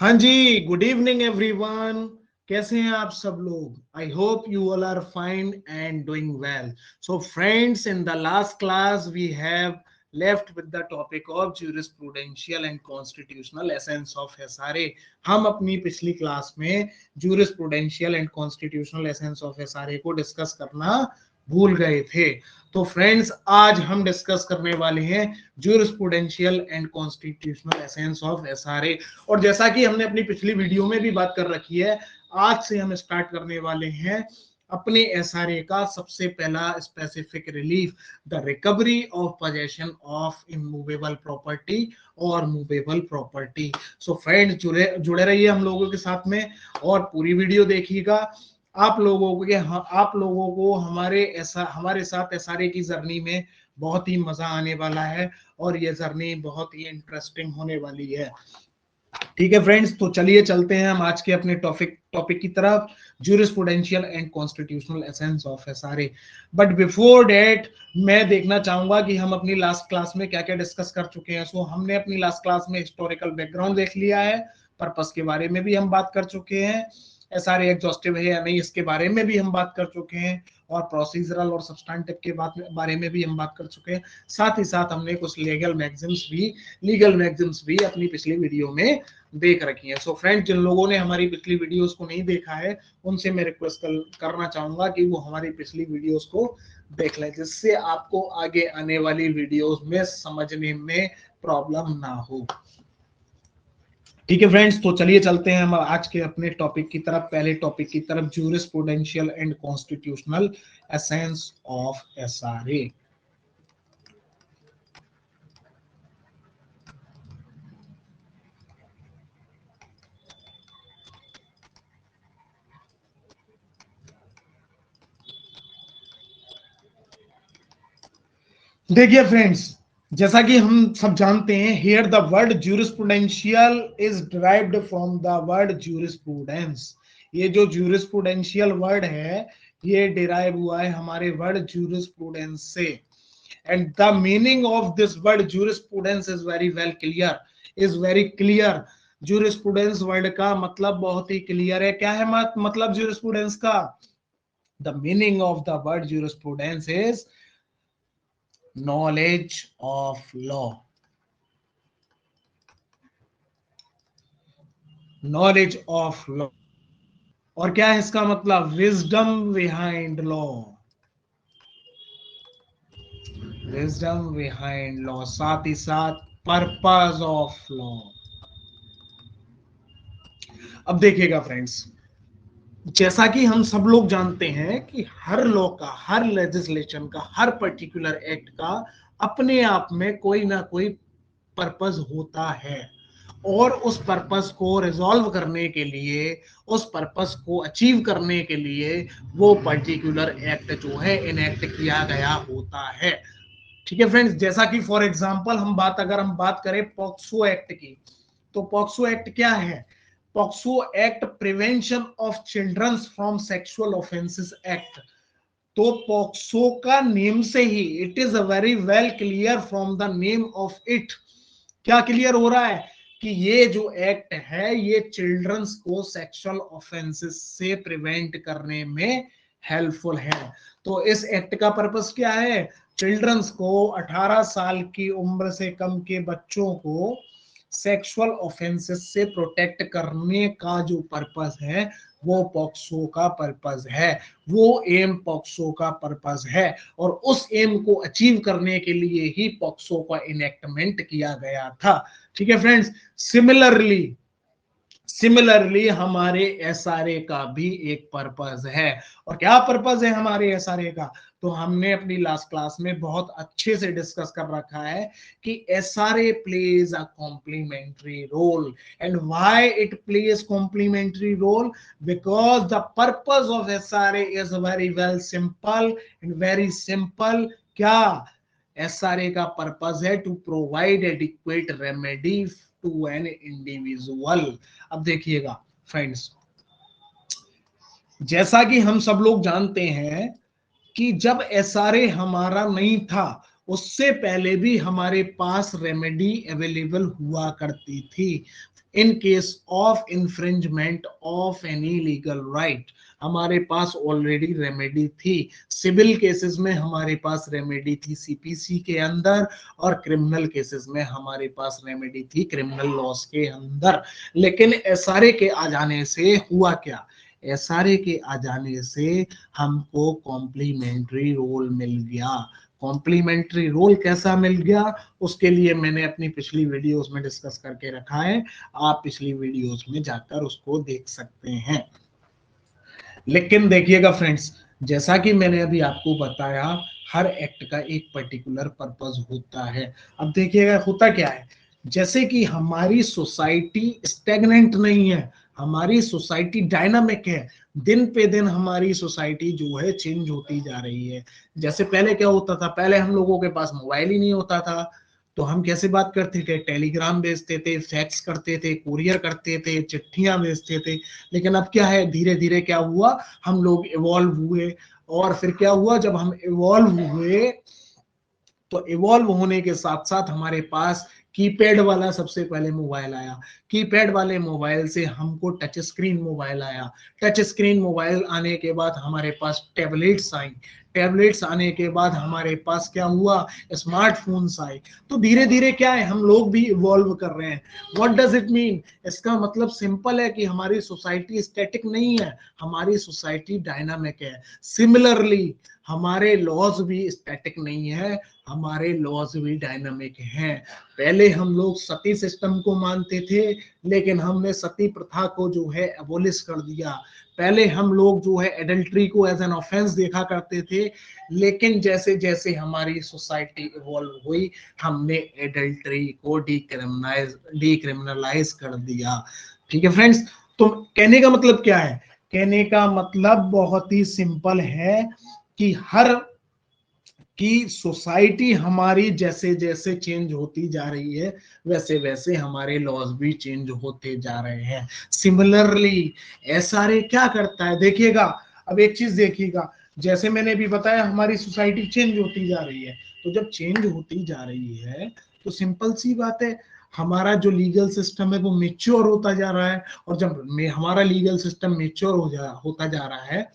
हाँ जी, good evening everyone. कैसे हैं आप सब लोग? I hope you all are fine and doing well. So friends, in the last class we have left with the topic of jurisprudential and constitutional essence of SRA। हम अपनी पिछली class में jurisprudential and constitutional essence of SRA को discuss करना भूल गए थे। तो फ्रेंड्स, आज हम डिस्कस करने वाले हैं jurisprudential and constitutional essence of SRA। और जैसा कि हमने अपनी पिछली वीडियो में भी बात कर रखी है, आज से हम स्टार्ट करने वाले हैं अपने एसआरए का सबसे पहला specific relief, the recovery of possession of immovable property और मूवेबल प्रॉपर्टी। सो फ्रेंड्स, जुड़े रहिए हम लोगों के साथ में और पूरी वीडियो देखिएगा। आप लोगों को हमारे साथ एसआरए की जर्नी में बहुत ही मजा आने वाला है और ये जर्नी बहुत ही इंटरेस्टिंग होने वाली है। ठीक है फ्रेंड्स, तो चलिए चलते हैं हम आज के अपने टॉपिक की तरफ, jurisprudential and constitutional essence of SRA. But before that मैं देखना चाहूंगा कि हम अपनी लास्ट क्लास में क्या क्या डिस्कस कर चुके हैं। सो हमने अपनी लास्ट क्लास में हिस्टोरिकल बैकग्राउंड देख लिया है, पर्पस के बारे में भी हम बात कर चुके हैं, एसआरए एग्जॉस्टिव है या नहीं इसके बारे में भी हम बात कर चुके हैं, और प्रोसीजरल और सब्सटेंटिव के बारे में भी हम बात कर चुके हैं। साथ ही साथ हमने कुछ लीगल मैगजीम्स भी अपनी पिछली वीडियो में देख रखी है। सो फ्रेंड, जिन लोगों ने हमारी पिछली वीडियोस को नहीं देखा है, उनसे मैं रिक्वेस्ट करना चाहूंगा कि वो हमारी पिछली वीडियोस को देख लें, जिससे आपको आगे आने वाली वीडियोस में समझने में प्रॉब्लम ना हो। ठीक है फ्रेंड्स, तो चलिए चलते हैं हम आज के अपने टॉपिक की तरफ, पहले टॉपिक की तरफ, jurisprudential and constitutional essence of SRA. देखिए फ्रेंड्स, जैसा कि हम सब जानते हैं, here the word jurisprudential is derived from the word jurisprudence. ये जो ज्यूरिस्प्रूडेंशियल वर्ड है, ये डिराइव हुआ है हमारे वर्ड ज्यूरिस्प्रूडेंस से। And the meaning of this word jurisprudence is very clear. Jurisprudence word का मतलब बहुत ही क्लियर है। क्या है मतलब ज्यूरिस्प्रूडेंस का? The meaning of the word jurisprudence is knowledge of law। Knowledge of law. और क्या है इसका मतलब? Wisdom behind law. Wisdom behind law, साथ ही साथ पर्पस ऑफ लॉ। अब देखिएगा फ्रेंड्स, जैसा कि हम सब लोग जानते हैं कि हर लॉ का, हर लेजिस्लेशन का, हर पर्टिकुलर एक्ट का अपने आप में कोई ना कोई पर्पस होता है, और उस पर्पस को रिजॉल्व करने के लिए, उस पर्पस को अचीव करने के लिए वो पर्टिकुलर एक्ट जो है इनेक्ट किया गया होता है। ठीक है फ्रेंड्स, जैसा कि फॉर एग्जांपल अगर हम बात करें पॉक्सो एक्ट की, तो पॉक्सो एक्ट क्या है? POCSO act prevention of childrens from sexual offences act. तो पॉक्सो का नेम से ही, it is very well clear from the name of it. क्या क्लियर हो रहा है? कि ये जो एक्ट है, ये चिल्ड्रंस को सेक्सुअल ऑफेंसेस से प्रिवेंट करने में हेल्पफुल है। तो इस एक्ट का पर्पस क्या है? चिल्ड्रंस को, 18 साल की उम्र से कम के बच्चों को सेक्सुअल ऑफेंसेस से प्रोटेक्ट करने का जो पर्पस है, वो पॉक्सो का पर्पस है, वो एम पॉक्सो का पर्पस है। और उस एम को अचीव करने के लिए ही पॉक्सो का इनेक्टमेंट किया गया था। ठीक है फ्रेंड्स, सिमिलरली हमारे एसआरए का भी एक पर्पस है। और क्या पर्पस है हमारे एसआरए का? तो हमने अपनी लास्ट क्लास में बहुत अच्छे से डिस्कस कर रखा है कि SRA plays a complementary role. And why it plays complementary role? Because the purpose of SRA is very well simple, and very simple. क्या एसआरए का पर्पस है? To provide adequate remedy to an individual. अब देखिएगा friends, जैसा कि हम सब लोग जानते हैं कि जब एसआरए हमारा नहीं था, उससे पहले भी हमारे पास रेमेडी अवेलेबल हुआ करती थी in case of infringement of any legal right. हमारे पास ऑलरेडी रेमेडी थी। सिविल केसेस में हमारे पास रेमेडी थी सीपीसी के अंदर, और क्रिमिनल केसेस में हमारे पास रेमेडी थी क्रिमिनल लॉस के अंदर। लेकिन एसआरए के आ जाने से हुआ क्या, एसआरए के आ जाने से हमको कॉम्प्लीमेंट्री रोल मिल गया। कॉम्प्लीमेंट्री रोल कैसा मिल गया, उसके लिए मैंने अपनी पिछली वीडियोस में डिस्कस करके रखा है, आप पिछली वीडियोस में जाकर उसको देख सकते हैं। लेकिन देखिएगा फ्रेंड्स, जैसा कि मैंने अभी आपको बताया, हर एक्ट का एक पर्टिकुलर पर्पस होता है। अब देखिएगा होता क्या है, जैसे कि हमारी सोसाइटी स्टेगनेंट नहीं है, हमारी सोसाइटी डायनामिक है। दिन पे दिन हमारी सोसाइटी जो है चेंज होती जा रही है। जैसे पहले क्या होता था, पहले हम लोगों के पास मोबाइल ही नहीं होता था, तो हम कैसे बात करते थे, टेलीग्राम भेजते थे, फैक्स करते थे, कुरियर करते थे, चिट्ठियां भेजते थे। लेकिन अब क्या है, धीरे धीरे क्या हुआ, हम लोग इवॉल्व हुए। और फिर क्या हुआ, जब हम इवॉल्व हुए तो इवॉल्व होने के साथ साथ हमारे पास कीपैड वाला सबसे पहले मोबाइल आया। कीपैड वाले मोबाइल से हमको टच स्क्रीन मोबाइल आया। टच स्क्रीन मोबाइल आने के बाद हमारे पास टैबलेट्स आई। टैबलेट्स आने के बाद हमारे पास क्या हुआ, स्मार्टफोन्स आए। तो धीरे धीरे क्या है, हम लोग भी इवॉल्व कर रहे हैं। व्हाट डज इट मीन, इसका मतलब सिंपल है कि हमारी सोसाइटी स्टैटिक नहीं है, हमारी सोसाइटी डायनामिक है। सिमिलरली हमारे लॉज भी स्टैटिक नहीं है, हमारे लॉज भी डायनामिक हैं। पहले हम लोग सती सिस्टम को मानते थे, लेकिन हमने सती प्रथा को जो है एबोलिश कर दिया। पहले हम लोग जो है एडल्ट्री को एज एन ऑफेंस देखा करते थे, लेकिन जैसे जैसे हमारी सोसाइटी इवॉल्व हुई, हमने एडल्ट्री को डीक्रिमिनलाइज कर दिया। ठीक है फ्रेंड्स, तो कहने का मतलब क्या है, कहने का मतलब बहुत ही सिंपल है कि हर कि सोसाइटी हमारी जैसे जैसे चेंज होती जा रही है, वैसे वैसे हमारे लॉज भी चेंज होते जा रहे हैं। सिमिलरली एसआरए क्या करता है, देखिएगा, अब एक चीज देखिएगा, जैसे मैंने भी बताया हमारी सोसाइटी चेंज होती जा रही है। तो जब चेंज होती जा रही है तो सिंपल सी बात है, हमारा जो लीगल सिस्टम है वो मेच्योर होता जा रहा है। और जब हमारा लीगल सिस्टम मेच्योर होता जा रहा है,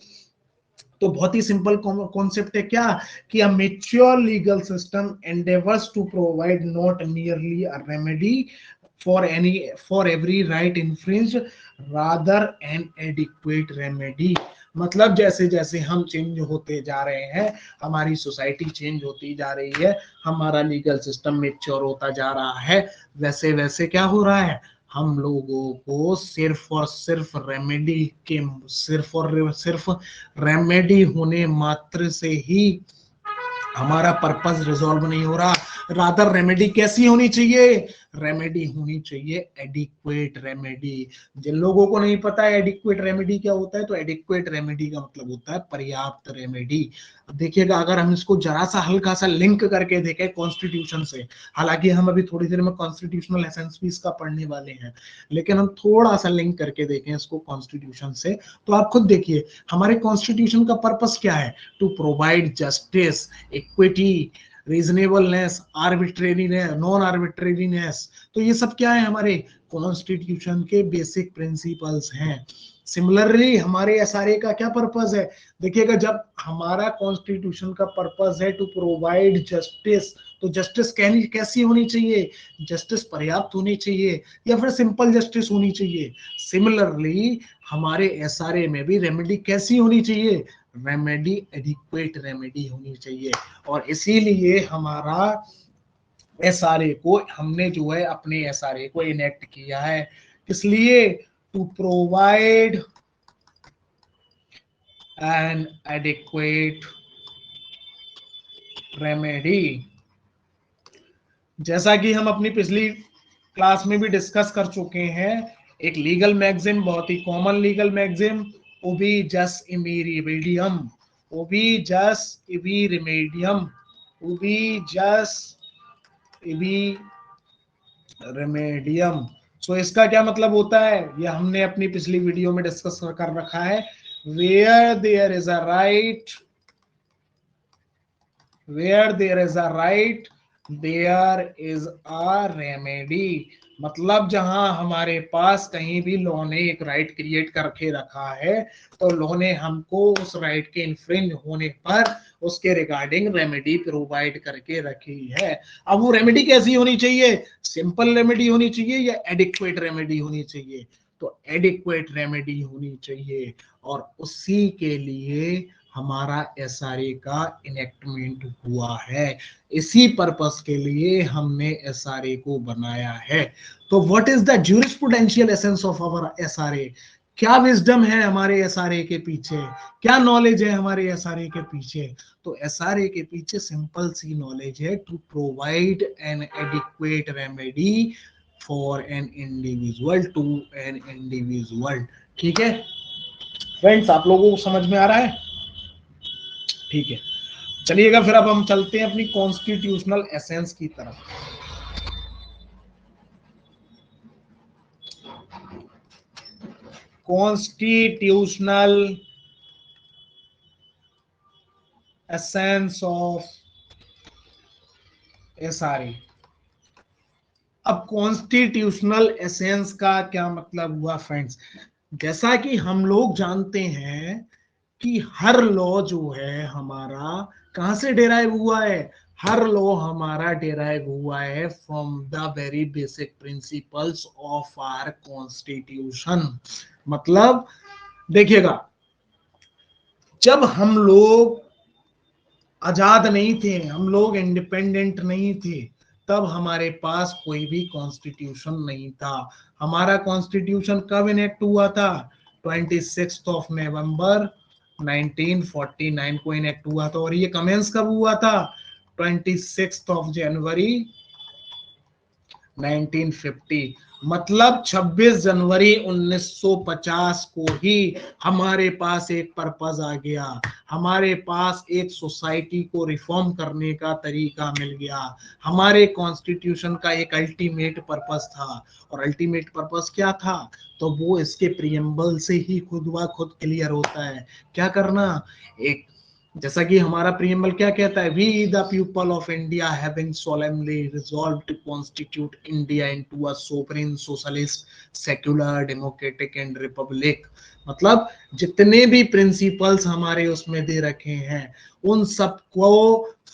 तो बहुत ही सिंपल कॉन्सेप्ट है क्या, कि a mature legal system endeavours to provide not merely a remedy for every right infringe, rather an adequate remedy. मतलब जैसे जैसे हम चेंज होते जा रहे हैं, हमारी सोसाइटी चेंज होती जा रही है, हमारा लीगल सिस्टम मेच्योर होता जा रहा है, वैसे वैसे क्या हो रहा है, हम लोगों को सिर्फ और सिर्फ रेमेडी के सिर्फ और सिर्फ रेमेडी होने मात्र से ही हमारा पर्पस रिजॉल्व नहीं हो रहा। रादर रेमेडी कैसी होनी चाहिए, रेमेडी होनी चाहिए एडिक्वेट रेमेडी। जिन लोगों को नहीं पता है एडिक्वेट रेमेडी क्या होता है, तो एडिक्वेट रेमेडी का मतलब होता है पर्याप्त रेमेडी। अब देखिएगा, अगर हम इसको जरा सा हल्का सा लिंक करके देखें कॉन्स्टिट्यूशन से, हालांकि हम अभी थोड़ी देर में कॉन्स्टिट्यूशनल एसेंस भी इसका पढ़ने वाले हैं, लेकिन हम थोड़ा सा लिंक करके देखें इसको कॉन्स्टिट्यूशन से, तो आप खुद देखिए हमारे कॉन्स्टिट्यूशन का पर्पस क्या है, to provide justice, equity, reasonableness, arbitrariness, non arbitrariness. तो ये सब क्या है, हमारे कॉन्स्टिट्यूशन के बेसिक प्रिंसिपल्स हैं। सिमिलरली हमारे एसआरए का क्या पर्पस है, देखिएगा, जब हमारा कॉन्स्टिट्यूशन का पर्पस है टू प्रोवाइड जस्टिस, तो जस्टिस कैसी होनी चाहिए, जस्टिस पर्याप्त होनी चाहिए या फिर सिंपल जस्टिस होनी चाहिए। सिमिलरली हमारे एसआरए में भी रेमेडी कैसी होनी चाहिए, रेमेडी एडिक्वेट रेमेडी होनी चाहिए। और इसीलिए हमारा एसआरए को हमने जो है अपने एसआरए को इनेक्ट किया है, इसलिए to provide an adequate remedy. जैसा कि हम अपनी पिछली क्लास में भी डिस्कस कर चुके हैं, एक लीगल मैगजिम, बहुत ही कॉमन लीगल मैगजिम, ओबी जस इमी रिमेडियम, ओबी जस इबी रिमेडियम, ओबी जस इबी रेमेडियम। सो इसका क्या मतलब होता है, ये हमने अपनी पिछली वीडियो में डिस्कस कर रखा है। Where there is a right where there is a right there is a remedy. मतलब जहां हमारे पास कहीं भी लॉ ने एक राइट क्रिएट करके रखा है, तो लॉ ने हमको उस राइट के इन्फ्रिंज होने पर उसके रिगार्डिंग रेमेडी प्रोवाइड करके रखी है। अब वो रेमेडी कैसी होनी चाहिए? सिंपल रेमेडी होनी चाहिए या एडिक्वेट रेमेडी होनी चाहिए? तो एडिक्वेट रेमेडी होनी चाहिए, और उसी के लिए हमारा एसआरए का इनेक्टमेंट हुआ है। इसी पर्पस के लिए हमने एसआरए को बनाया है। तो what is the jurisprudential essence of our SRA? क्या विजडम है हमारे एसआरए के पीछे? क्या नॉलेज है हमारे एसआरए के पीछे? तो एसआरए के पीछे सिंपल सी नॉलेज है, to provide an adequate remedy for an individual, to an individual. ठीक है फ्रेंड्स, आप लोगों को समझ में आ रहा है? ठीक है, चलिएगा फिर अब हम चलते हैं अपनी कॉन्स्टिट्यूशनल एसेंस की तरफ। Constitutional essence of SRA. अब कॉन्स्टिट्यूशनल एसेंस का क्या मतलब हुआ फ्रेंड्स? जैसा कि हम लोग जानते हैं कि हर लॉ जो है हमारा कहां से डेराइव हुआ है? हर लॉ हमारा डेराइव हुआ है from the very basic principles of our constitution. मतलब देखिएगा, जब हम लोग आजाद नहीं थे, हम लोग इंडिपेंडेंट नहीं थे, तब हमारे पास कोई भी कॉन्स्टिट्यूशन नहीं था। हमारा कॉन्स्टिट्यूशन कब इनेक्ट हुआ था? 26 नवंबर 1949 को इनेक्ट हुआ था। और ये कमेंस कब हुआ था? 26 जनवरी 1950। मतलब 26 जनवरी 1950 को ही हमारे पास एक पर्पस आ गया, हमारे पास एक सोसाइटी को रिफॉर्म करने का तरीका मिल गया। हमारे कॉन्स्टिट्यूशन का एक अल्टीमेट पर्पस था, और अल्टीमेट पर्पस क्या था? तो वो इसके प्रियम्बल से ही खुद ब खुद क्लियर होता है। क्या करना? एक, जैसा कि हमारा प्रियम्बल क्या कहता है, we the people of India having solemnly resolved to constitute India into a sovereign socialist secular democratic and republic। मतलब जितने भी प्रिंसिपल्स हमारे उसमें दे रखे हैं, उन सबको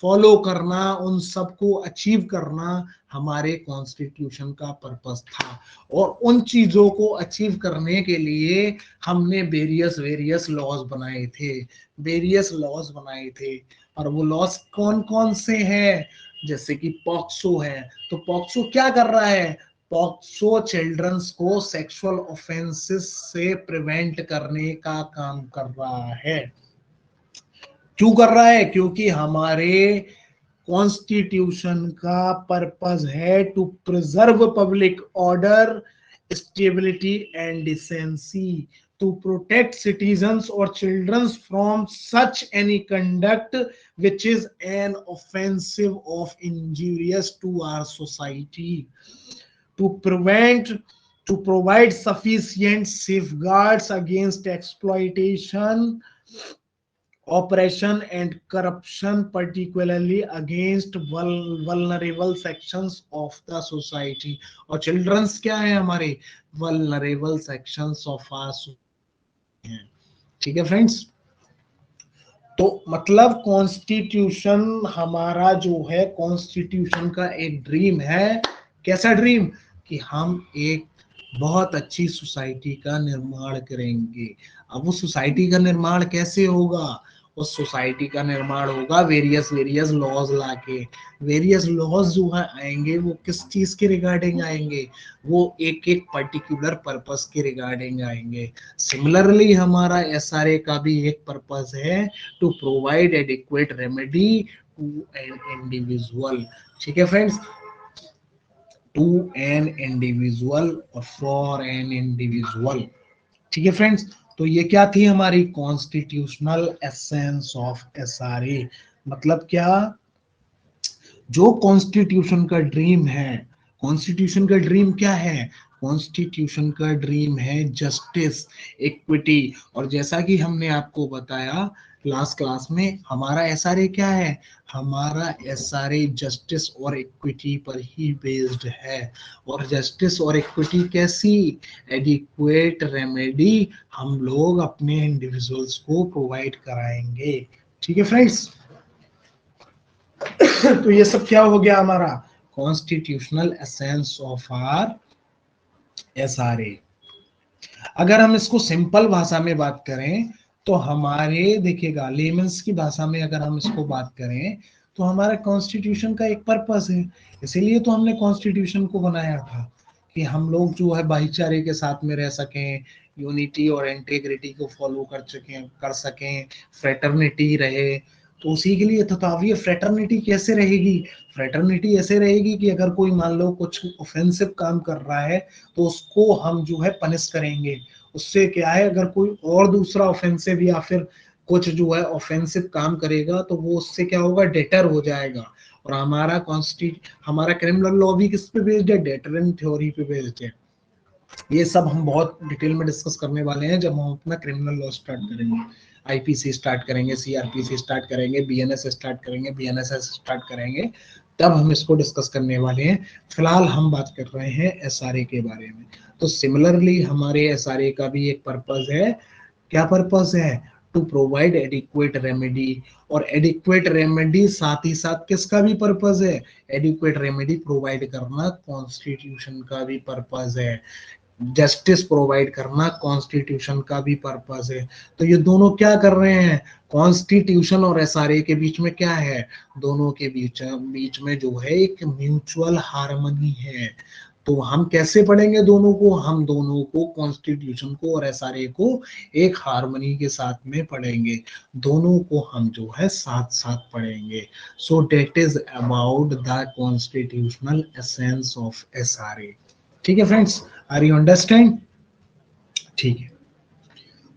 फॉलो करना, उन सबको अचीव करना हमारे कॉन्स्टिट्यूशन का पर्पस था। और उन चीजों को अचीव करने के लिए हमने वेरियस वेरियस लॉज बनाए थे, वेरियस लॉज बनाए थे। और वो लॉज कौन कौन से हैं? जैसे कि पॉक्सो है। तो पॉक्सो क्या कर रहा है? पॉक्सो चिल्ड्रंस को सेक्सुअल ऑफेंसेस से प्रिवेंट करने का काम कर रहा है। क्यों कर रहा है? क्योंकि हमारे कॉन्स्टिट्यूशन का पर्पस है to preserve public order, stability and decency, to protect citizens or children from such any conduct which is an offensive or injurious to our society, to provide sufficient safeguards against exploitation, oppression and corruption, particularly against vulnerable sections of the society। और children's क्या है हमारे? vulnerable sections of our society। ठीक है friends, तो मतलब constitution हमारा जो है, कॉन्स्टिट्यूशन का एक ड्रीम है। कैसा ड्रीम? कि हम एक बहुत अच्छी सोसाइटी का निर्माण करेंगे। अब वो सोसाइटी का निर्माण कैसे होगा? उस सोसाइटी का निर्माण होगा वेरियस वेरियस लॉज लाके। वेरियस लॉज जो है आएंगे, वो किस चीज के रिगार्डिंग आएंगे? वो एक एक पर्टिकुलर पर्पस के रिगार्डिंग आएंगे। सिमिलरली हमारा एसआरए का भी एक पर्पस है, to provide adequate remedy to an individual. ठीक है फ्रेंड्स, टू एन इंडिविजुअल और फॉर एन इंडिविजुअल। ठीक है फ्रेंड्स, तो ये क्या थी हमारी कॉन्स्टिट्यूशनल एसेंस ऑफ एसआरए। मतलब क्या? जो कॉन्स्टिट्यूशन का ड्रीम है, कॉन्स्टिट्यूशन का ड्रीम क्या है? कॉन्स्टिट्यूशन का ड्रीम है जस्टिस, इक्विटी। और जैसा कि हमने आपको बताया लास्ट क्लास में, हमारा एसआरए क्या है? हमारा एसआरए जस्टिस और इक्विटी पर ही बेस्ड है। और जस्टिस और इक्विटी कैसी? एडिक्वेट रेमेडी हम लोग अपने इंडिविजुअल्स को प्रोवाइड कराएंगे। ठीक है फ्रेंड्स। तो ये सब क्या हो गया हमारा? Constitutional essence of our SRA. अगर हम इसको सिंपल भाषा में बात करें तो हमारे, देखिएगा, लेमन्स की भाषा में अगर हम इसको बात करें तो हमारा कॉन्स्टिट्यूशन का एक पर्पस है। इसीलिए तो हमने कॉन्स्टिट्यूशन को बनाया था कि हम लोग जो है भाईचारे के साथ में रह सकें, यूनिटी और इंटीग्रिटी को फॉलो कर सकें, फ्रेटर्निटी रहे। तो उसी के लिए था। तो अब ये फ्रेटर्निटी कैसे रहेगी? फ्रेटर्निटी ऐसे रहेगी कि अगर कोई मान लो कुछ ऑफेंसिव काम कर रहा है तो उसको हम जो है पनिश करेंगे। उससे क्या है, अगर कोई और दूसरा ऑफेंसिव या फिर कुछ जो है ऑफेंसिव काम करेगा तो वो उससे क्या होगा, डेटर हो जाएगा। और हमारा क्रिमिनल लॉ भी किस पे बेस्ड है? डेटरेंट थ्योरी पे बेस्ड है। ये सब हम बहुत डिटेल में डिस्कस करने वाले हैं जब हम अपना क्रिमिनल लॉ स्टार्ट करेंगे। आईपीसी स्टार्ट करेंगे, सीआरपीसी स्टार्ट करेंगे, बीएनएस स्टार्ट करेंगे, बीएनएसएस स्टार्ट करेंगे, तब हम इसको डिस्कस करने वाले हैं। फिलहाल हम बात कर रहे हैं एसआरए के बारे में। तो सिमिलरली हमारे एसआरए का भी एक पर्पस है। क्या पर्पस है? To provide adequate remedy. और एडिक्वेट रेमेडी साथ ही साथ किसका भी पर्पस है? एडिक्वेट रेमेडी प्रोवाइड करना कॉन्स्टिट्यूशन का भी पर्पस है। जस्टिस प्रोवाइड करना कॉन्स्टिट्यूशन का भी पर्पस है। तो ये दोनों क्या कर रहे हैं? कॉन्स्टिट्यूशन और एसआरए के बीच में क्या है? दोनों के बीच में जो है एक म्यूचुअल हार्मनी है। तो हम कैसे पढ़ेंगे दोनों को? हम दोनों को, कॉन्स्टिट्यूशन को और एसआरए को, एक हार्मनी के साथ में पढ़ेंगे। दोनों को हम जो है साथ साथ पढ़ेंगे। So that is about the constitutional essence of SRA. ठीक है फ्रेंड्स, आर यू अंडरस्टैंड? ठीक है।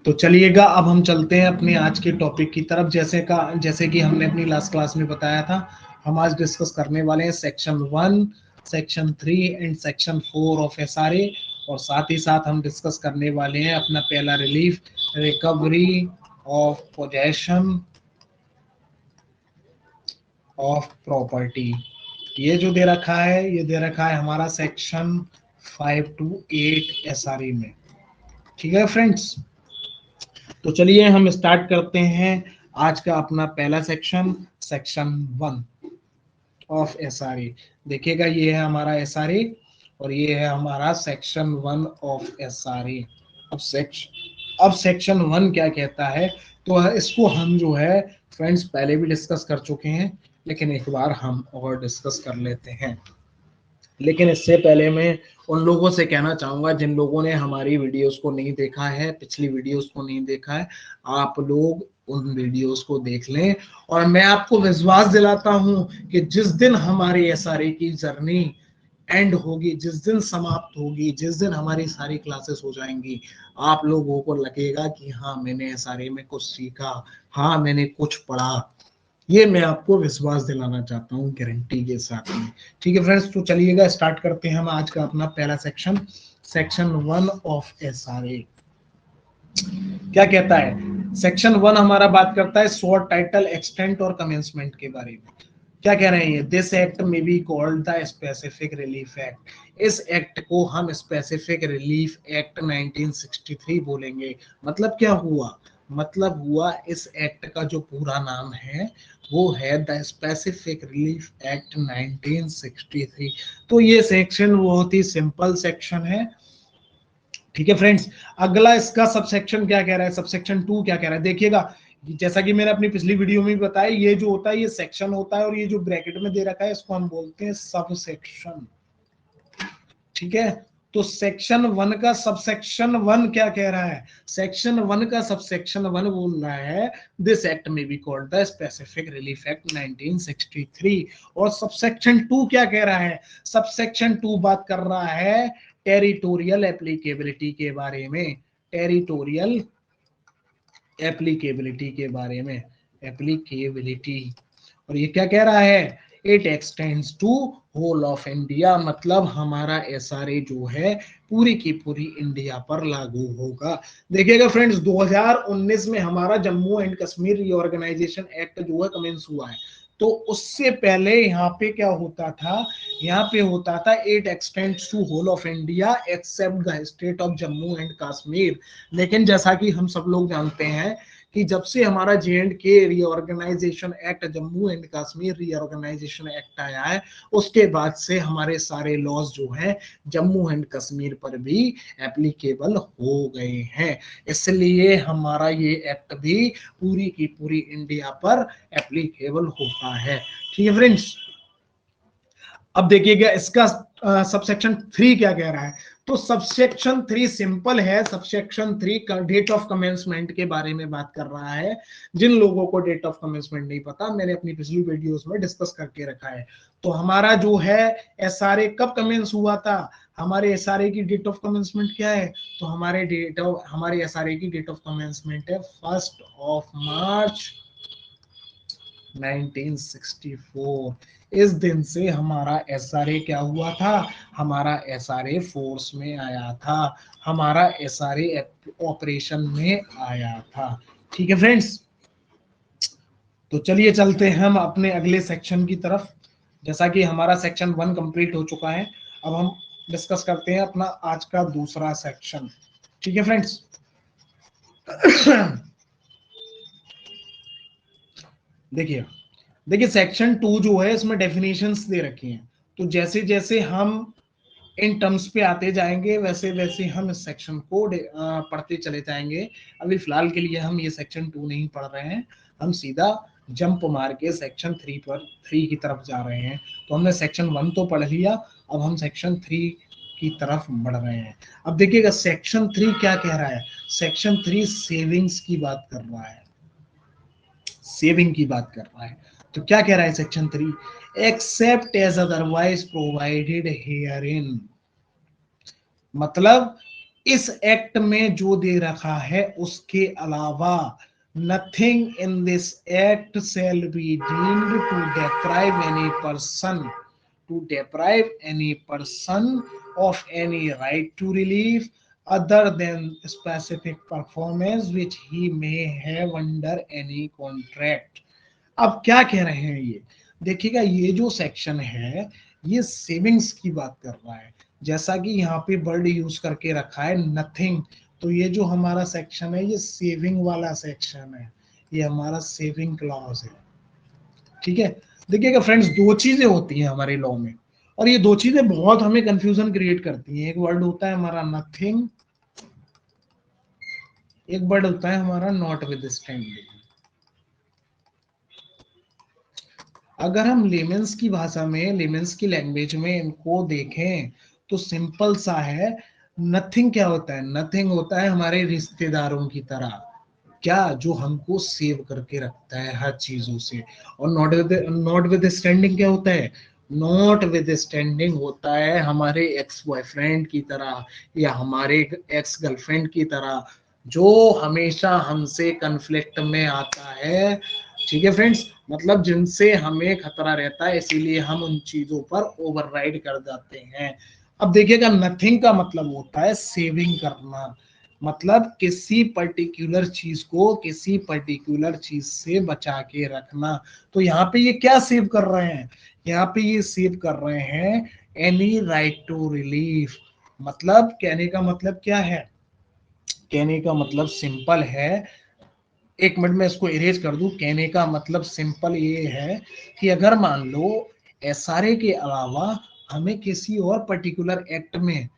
तो चलिएगा, अब हम चलते हैं अपने आज के टॉपिक की तरफ। जैसे कि हमने अपनी लास्ट क्लास में बताया था, हम आज डिस्कस करने वाले हैं section 1, section 3 and section 4 of SRA. और साथ ही साथ हम डिस्कस करने वाले हैं अपना पहला relief, recovery of possession of property. ये जो दे रखा है, ये दे रखा है हमारा सेक्शन 5 to 8 एसआरए में। ठीक है फ्रेंड्स। तो चलिए हम स्टार्ट करते हैं आज का अपना पहला सेक्शन 1 ऑफ एसआरए। देखिएगा, ये है हमारा एसआरए और ये है हमारा सेक्शन 1 ऑफ एसआरए। अब सेक्शन 1 क्या कहता है? तो इसको हम जो है फ्रेंड्स पहले भी डिस्कस कर चुके हैं, लेकिन एक बार हम और डिस्कस कर लेते हैं। लेकिन इससे पहले मैं उन लोगों से कहना चाहूंगा जिन लोगों ने हमारी वीडियोस को नहीं देखा है, पिछली वीडियोस को नहीं देखा है, आप लोग उन वीडियोस को देख लें। और मैं आपको विश्वास दिलाता हूं कि जिस दिन हमारी एसआरए की जर्नी एंड होगी, जिस दिन समाप्त होगी, जिस दिन हमारी सारी क्लासेस हो जाएंगी, आप लोगों को लगेगा कि हाँ, मैंने एसआरए में कुछ सीखा, हाँ, मैंने कुछ पढ़ा। ये मैं आपको विश्वास दिलाना चाहता हूँ गारंटी के साथ में। ठीक है फ्रेंड्स, तो चलिएगा स्टार्ट करते हैं हम आज का अपना पहला सेक्शन 1 ऑफ एसआरए। क्या कहता है सेक्शन 1? हमारा बात करता है शॉर्ट टाइटल, एक्सटेंट और कमेंसमेंट के बारे में। क्या कह रहे हैं ये? दिस एक्ट में be called the specific relief act. इस एक्ट को हम स्पेसिफिक रिलीफ एक्ट 1963 बोलेंगे। मतलब क्या हुआ? मतलब हुआ इस एक्ट का जो पूरा नाम है वो है द स्पेसिफिक रिलीफ एक्ट 1963। तो ये सेक्शन बहुत ही सिंपल सेक्शन है। ठीक है फ्रेंड्स। अगला इसका सबसेक्शन क्या कह रहा है? सबसेक्शन 2 क्या कह रहा है? देखिएगा, जैसा कि मैंने अपनी पिछली वीडियो में भी बताया, ये जो होता है ये सेक्शन होता है और ये जो ब्रैकेट में दे रखा है इसको हम बोलते हैं सब सेक्शन। ठीक है। तो सेक्शन 1 का सबसेक्शन 1 क्या कह रहा है? सेक्शन 1 का सबसेक्शन 1 बोल रहा है दिस एक्ट में be called the specific relief act 1963। और सबसेक्शन 2 क्या कह रहा है? सबसेक्शन 2 बात कर रहा है टेरिटोरियल एप्लीकेबिलिटी के बारे में। टेरिटोरियल एप्लीकेबिलिटी के बारे में। एप्लीकेबिलिटी। और ये क्या कह रहा है? It extends to whole of India, मतलब हमारा एसआरए जो है पूरी की पूरी इंडिया पर लागू होगा। देखिएगा फ्रेंड्स, 2019 में हमारा Jammu and Kashmir reorganisation act जो है कमेंस हुआ है, तो उससे पहले यहाँ पे क्या होता था, यहाँ पे होता था it extends to whole of India except the state of Jammu and Kashmir. लेकिन जैसा कि हम सब लोग जानते हैं कि जब से हमारा JNK reorganisation act, Jammu and Kashmir reorganisation act आया है, उसके बाद से हमारे सारे लॉज जो हैं जम्मू एंड कश्मीर पर भी एप्लीकेबल हो गए हैं। इसलिए हमारा ये एक्ट भी पूरी की पूरी इंडिया पर एप्लीकेबल होता है। ठीक है फ्रेंड्स, अब देखिएगा इसका सबसेक्शन 3 क्या कह रहा है। तो सबसेक्शन 3 सिंपल है। सबसेक्शन 3 डेट ऑफ कमेंसमेंट के बारे में बात कर रहा है। जिन लोगों को डेट ऑफ कमेंसमेंट नहीं पता, मैंने अपनी पिछली वीडियोस में डिस्कस करके रखा है। तो हमारा जो है एसआरए कब कमेंस हुआ था, हमारे एसआरए की डेट ऑफ कमेंसमेंट क्या है, तो हमारे एसआरए की डेट ऑफ कमेंसमेंट है 1 मार्च 1964। इस दिन से हमारा एसआरए क्या हुआ था, हमारा एसआरए फोर्स में आया था, हमारा एसआरए ऑपरेशन में आया था। ठीक है फ्रेंड्स, तो चलिए चलते हैं हम अपने अगले सेक्शन की तरफ। जैसा कि हमारा सेक्शन 1 कंप्लीट हो चुका है, अब हम डिस्कस करते हैं अपना आज का दूसरा सेक्शन। ठीक है फ्रेंड्स, देखिए देखिए सेक्शन 2 जो है इसमें डेफिनेशंस दे रखी हैं। तो जैसे जैसे हम इन टर्म्स पे आते जाएंगे वैसे वैसे हम इस सेक्शन को पढ़ते चले जाएंगे। अभी फिलहाल के लिए हम ये सेक्शन 2 नहीं पढ़ रहे हैं, हम सीधा जंप मार के सेक्शन 3 की तरफ जा रहे हैं। तो हमने सेक्शन 1 तो पढ़ लिया, अब हम सेक्शन 3 की तरफ बढ़ रहे हैं। अब देखिएगा सेक्शन 3 क्या कह रहा है। सेक्शन 3 सेविंग्स की बात कर रहा है, सेविंग की बात कर रहा है। तो क्या कह रहा है section 3, except as otherwise provided herein, मतलब इस एक्ट में जो दे रखा है उसके अलावा, nothing in this act shall be deemed to deprive any person of any right to relief other than specific performance which he may have under any contract। अब क्या कह रहे हैं ये, देखिएगा ये जो सेक्शन है ये सेविंग्स की बात कर रहा है। जैसा कि यहाँ पे वर्ड यूज करके रखा है नथिंग, तो ये जो हमारा सेक्शन है ये सेविंग वाला सेक्शन है, ये हमारा सेविंग क्लॉज है। ठीक है, देखिएगा फ्रेंड्स, दो चीजें होती हैं हमारे लॉ में, और ये दो चीजें बहुत हमें कंफ्यूजन क्रिएट करती हैं। एक वर्ड होता है हमारा नथिंग, एक वर्ड होता है हमारा नॉट विद स्टैंडिंग। अगर हम लेमेंस की भाषा में, लेमेंस की लैंग्वेज में इनको देखें तो सिंपल सा है। नथिंग क्या होता है, नथिंग होता है हमारे रिश्तेदारों की तरह, क्या जो हमको सेव करके रखता है हर चीजों से। और नॉट विद स्टैंडिंग क्या होता है, नॉट विद स्टैंडिंग होता है हमारे एक्स बॉयफ्रेंड की तरह या हमारे एक्स गर्लफ्रेंड की तरह, जो हमेशा हमसे कन्फ्लिक्ट में आता है। ठीक है फ्रेंड्स, मतलब जिनसे हमें खतरा रहता है, इसीलिए हम उन चीजों पर ओवरराइड कर जाते हैं। अब देखिएगा नथिंग का मतलब होता है सेविंग करना, मतलब किसी पर्टिकुलर चीज को किसी पर्टिकुलर चीज से बचा के रखना। तो यहाँ पे ये क्या सेव कर रहे हैं, यहाँ पे ये सेव कर रहे हैं एनी राइट टू रिलीफ। मतलब कहने का मतलब क्या है, कहने का मतलब सिंपल है, एक मिनट में इसको इरेज कर दूं। कहने का मतलब सिंपल ये है कि अगर मान लो एसआरए के अलावा हमें किसी और पर्टिकुलर एक्ट में,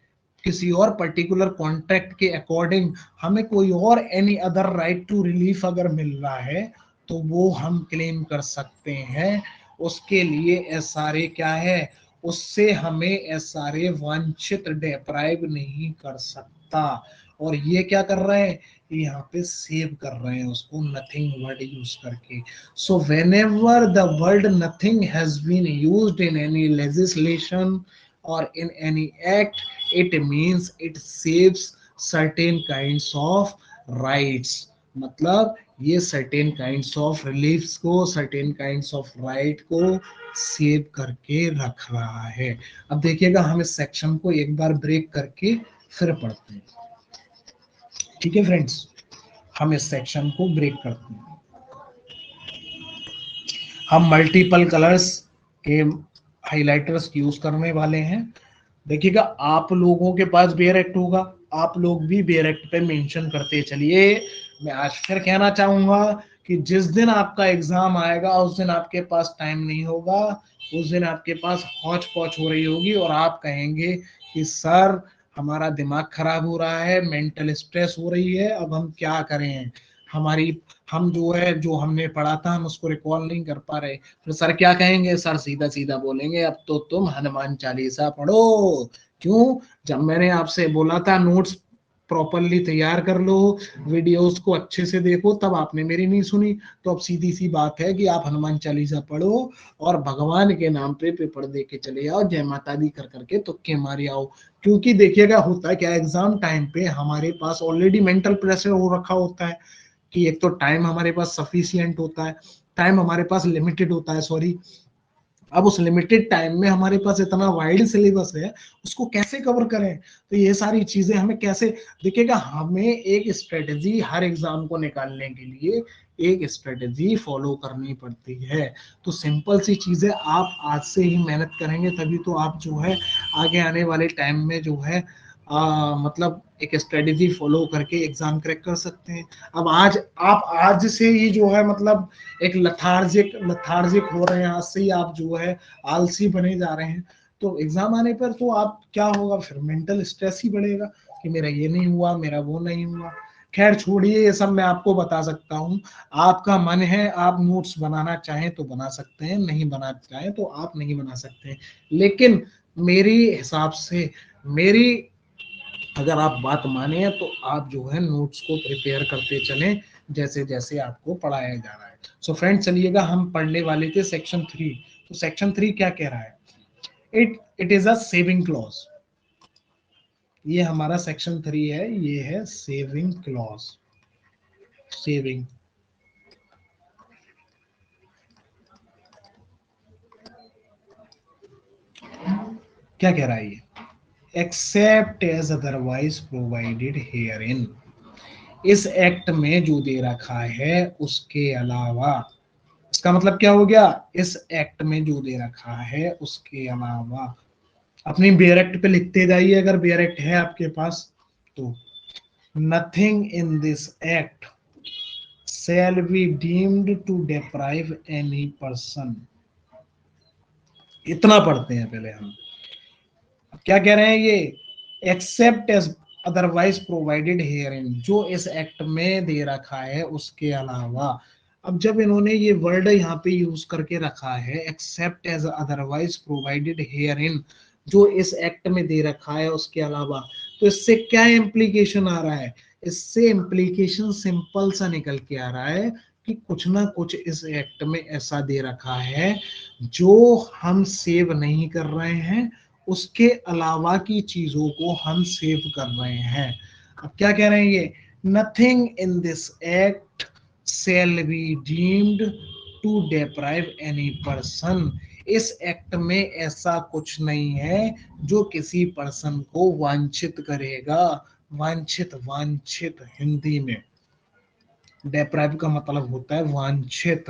किसी और पर्टिकुलर कॉन्ट्रैक्ट के अकॉर्डिंग हमें कोई और any other right to relief अगर मिल रहा है, तो वो हम क्लेम कर सकते हैं। उसके लिए एसआरए क्या है, उससे हमें एसआरए वांछित डेप्राइव नहीं कर सकता। और ये क्या कर रहे हैं, यहाँ पे सेव कर रहे हैं उसको नथिंग वर्ड यूज करके। So whenever the word nothing has been used in any legislation और in any act, it means it saves certain kinds of rights। मतलब ये सर्टेन काइंड्स ऑफ रिलीफ्स को, सर्टेन काइंड्स ऑफ राइट को save करके रख रहा है। अब देखिएगा हम इस सेक्शन को एक बार ब्रेक करके फिर पढ़ते हैं। ठीक है फ्रेंड्स, हम इस सेक्शन को ब्रेक करते हैं। हम मल्टीपल कलर्स के हाइलाइटर्स यूज करने वाले हैं। देखिएगा आप लोगों के पास बेयर एक्ट होगा, आप लोग भी बेयर एक्ट पे मेंशन करते चलिए। मैं आज फिर कहना चाहूंगा कि जिस दिन आपका एग्जाम आएगा उस दिन आपके पास टाइम नहीं होगा, उस दिन आपके पास हौच पौच हो रही होगी और आप कहेंगे कि सर हमारा दिमाग खराब हो रहा है, मेंटल स्ट्रेस हो रही है, अब हम क्या करें, हमारी हम जो है जो हमने पढ़ा था हम उसको रिकॉल नहीं कर पा रहे। फिर सर क्या कहेंगे, सर सीधा सीधा बोलेंगे अब तो तुम हनुमान चालीसा पढ़ो। क्यों? जब मैंने आपसे बोला था नोट्स प्रॉपरली तैयार कर लो, वीडियोस को अच्छे से देखो, तब आपने मेरी नहीं सुनी। तो अब सीधी सी बात है कि आप हनुमान चालीसा पढ़ो और भगवान के नाम पे पेपर दे के चले आओ, जय माता दी कर करके तुक्के मारी आओ। क्योंकि देखिएगा होता है क्या, एग्जाम टाइम पे हमारे पास ऑलरेडी मेंटल प्रेशर हो रखा होता है कि एक तो टाइम हमारे पास सफिशिएंट होता है, टाइम हमारे पास लिमिटेड होता है, सॉरी। अब उस लिमिटेड टाइम में हमारे पास इतना वाइड सिलेबस है, उसको कैसे कवर करें? तो ये सारी चीजें हमें कैसे, देखिएगा हमें एक स्ट्रेटेजी हर एग्जाम को निकालने के लिए एक स्ट्रेटेजी फॉलो करनी पड़ती है। तो सिंपल सी चीजें आप आज से ही मेहनत करेंगे तभी तो आप जो है आगे आने वाले टाइम में जो है मतलब एक स्ट्रेटेजी फॉलो करके एग्जाम क्रैक कर सकते हैं। अब आप आज से ही जो है मतलब एक लथार्जिक हो रहे हैं, आज से ही आप जो है आलसी बने जा रहे हैं, तो एग्जाम आने पर तो आप क्या होगा, फिर मेंटल स्ट्रेस ही बढ़ेगा कि मेरा ये नहीं हुआ, मेरा वो नहीं हुआ। खैर छोड़िए, ये सब मैं आपको बता सकता हूँ, आपका मन है, आप नोट्स बनाना चाहें तो बना सकते हैं, नहीं बनाना चाहें तो आप नहीं बना सकते हैं। लेकिन मेरी हिसाब से, मेरी अगर आप बात माने तो आप जो है नोट्स को प्रिपेयर करते चलें जैसे जैसे आपको पढ़ाया जा रहा है। सो फ्रेंड चलिएगा, हम पढ़ने वाले थे सेक्शन 3। तो सेक्शन 3 क्या कह रहा है? It is a saving clause. ये हमारा सेक्शन 3 है, ये है सेविंग क्लॉज। सेविंग क्या कह रहा है ये? Except as otherwise provided herein. इस एक्ट में जो दे रखा है उसके अलावा, इसका मतलब क्या हो गया, इस एक्ट में जो दे रखा है उसके अलावा। अपनी बेयर एक्ट पे लिखते जाइए अगर बेयर एक्ट है आपके पास तो। Nothing in this act shall be deemed to deprive any person। इतना पढ़ते हैं पहले हम, क्या कह रहे हैं ये? Except as otherwise provided herein, जो इस एक्ट में दे रखा है उसके अलावा। अब जब इन्होंने ये वर्ड यहाँ पे यूज करके रखा है except as otherwise provided herein, जो इस एक्ट में दे रखा है उसके अलावा, तो इससे क्या इम्प्लीकेशन आ रहा है? इससे इम्प्लीकेशन सिंपल सा निकल के आ रहा है कि कुछ ना कुछ इस एक्ट में ऐसा दे रखा है जो हम सेव नहीं कर रहे हैं, उसके अलावा की चीजों को हम सेव कर रहे हैं। अब क्या कह रहे हैं ये? Nothing in this act shall be deemed to deprive any person। इस एक्ट में ऐसा कुछ नहीं है जो किसी पर्सन को वांछित करेगा। वांछित, वांछित हिंदी में डेप्राइव का मतलब होता है वांछित।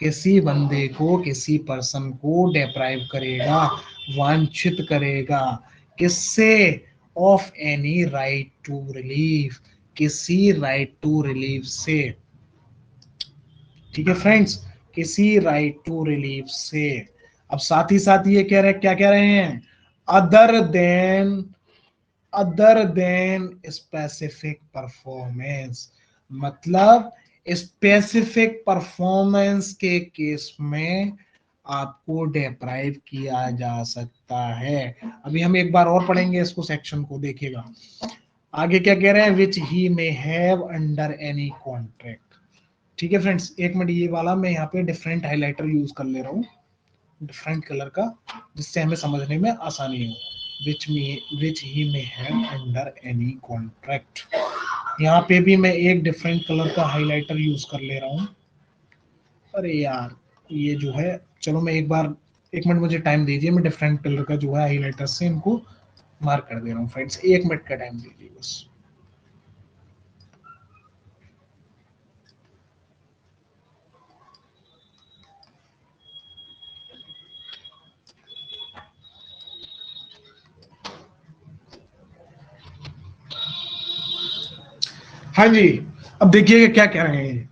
किसी बंदे को, किसी पर्सन को डेप्राइव करेगा, वांछित करेगा। किससे? Of any right to relief, किसी राइट टू रिलीफ से। ठीक है फ्रेंड्स, किसी राइट टू रिलीफ से। अब साथ ही साथ ये कह रहे, क्या कह रहे हैं? Other than, other than specific performance. मतलब स्पेसिफिक परफॉर्मेंस के केस में आपको डेप्राइव किया जा सकता है। अभी हम एक बार और पढ़ेंगे इसको, सेक्शन को देखिएगा। आगे क्या कह रहे हैं? Which he may have under any contract. ठीक है फ्रेंड्स, एक मिनट, ये वाला मैं यहाँ पे डिफरेंट हाइलाइटर यूज कर ले रहा हूँ, डिफरेंट कलर का, जिससे हमें समझने में आसानी हो। विच ही में हैव अंडर एनी कॉन्ट्रैक्ट। यहाँ पे भी मैं एक डिफरेंट कलर का हाइलाइटर यूज कर ले रहा हूँ। अरे यार ये जो है, चलो मैं एक बार, 1 मिनट मुझे टाइम दीजिए, मैं डिफरेंट कलर का जो है हाइलाइटर से इनको मार्क कर दे रहा हूँ फ्रेंड्स, 1 मिनट का टाइम दीजिए बस। हाँ जी, अब देखिए क्या कह रहे हैं,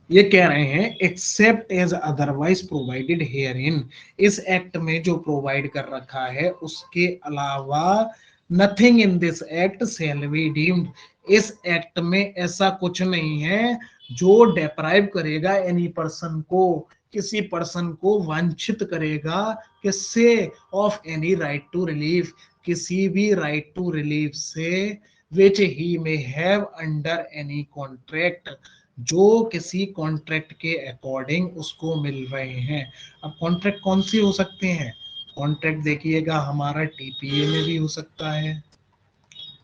ये कह रहे हैं except as otherwise provided herein, इस एक्ट में जो प्रोवाइड कर रखा है उसके अलावा nothing in this act shall be deemed, इस एक्ट में ऐसा कुछ नहीं है जो डेप्राइव करेगा एनी पर्सन को, किसी पर्सन को वंचित करेगा, किससे, of any right to relief, किसी भी राइट टू रिलीफ से, which he may have under any contract, जो किसी कॉन्ट्रैक्ट के अकॉर्डिंग उसको मिल रहे हैं। अब कॉन्ट्रैक्ट कौन सी हो सकते हैं, कॉन्ट्रैक्ट देखिएगा हमारा टीपीए में भी हो सकता है,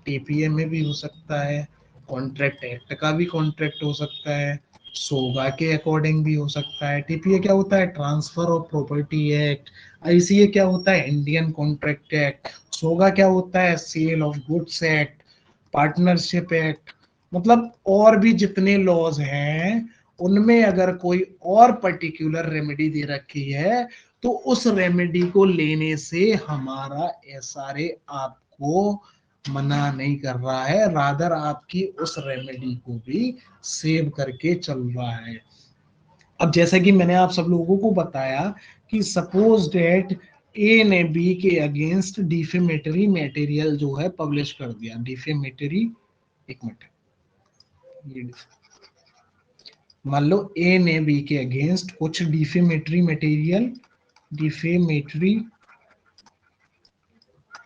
टीपीए में भी हो सकता है, कॉन्ट्रैक्ट एक्ट का भी कॉन्ट्रैक्ट हो सकता है, सोगा के अकॉर्डिंग भी हो सकता है। टीपीए क्या होता है, transfer of property act, ICA क्या होता है, इंडियन कॉन्ट्रैक्ट एक्ट, सोगा क्या होता है, sale of goods act, partnership act, मतलब और भी जितने लॉज हैं उनमें अगर कोई और पर्टिकुलर रेमेडी दे रखी है तो उस रेमेडी को लेने से हमारा एसआरए आपको मना नहीं कर रहा है, रादर आपकी उस रेमेडी को भी सेव करके चल रहा है। अब जैसा कि मैंने आप सब लोगों को बताया कि सपोज डेट ए ने बी के अगेंस्ट डिफेमेटरी मटेरियल जो है पब्लिश कर दिया, डिफेमेटरी, एक मिनट, मान लो ए ने बी के अगेंस्ट कुछ डिफेमेटरी मटेरियल, डिफेमेटरी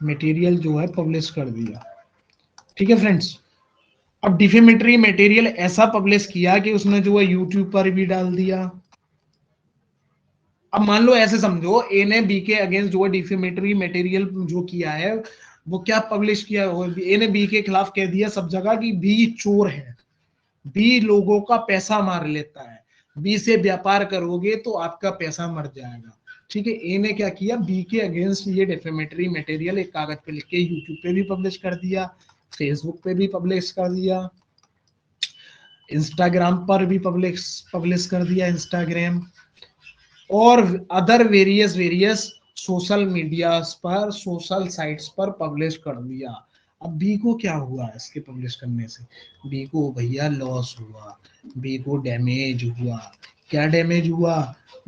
मटेरियल जो है पब्लिश कर दिया, ठीक है फ्रेंड्स। अब डिफेमेटरी मटेरियल ऐसा पब्लिश किया कि उसने जो है यूट्यूब पर भी डाल दिया। अब मान लो ऐसे समझो ए ने बी के अगेंस्ट जो है डिफेमेटरी मटेरियल जो किया है वो क्या पब्लिश किया, ए ने बी के खिलाफ कह दिया सब जगह कि बी चोर है, बी लोगों का पैसा मार लेता है, बी से व्यापार करोगे तो आपका पैसा मर जाएगा, ठीक है। ए ने क्या किया, बी के अगेंस्ट ये डिफेमेटरी मटेरियल एक कागज पे लिख के यूट्यूब पे भी पब्लिश कर दिया, फेसबुक पे भी पब्लिश कर दिया, इंस्टाग्राम पर भी पब्लिश पब्लिश कर दिया, इंस्टाग्राम और other various various social media पर, सोशल साइट्स पर पब्लिश कर दिया। अब बी को क्या हुआ इसके पब्लिश करने से, बी को भैया लॉस हुआ, बी को डैमेज हुआ। क्या डैमेज हुआ,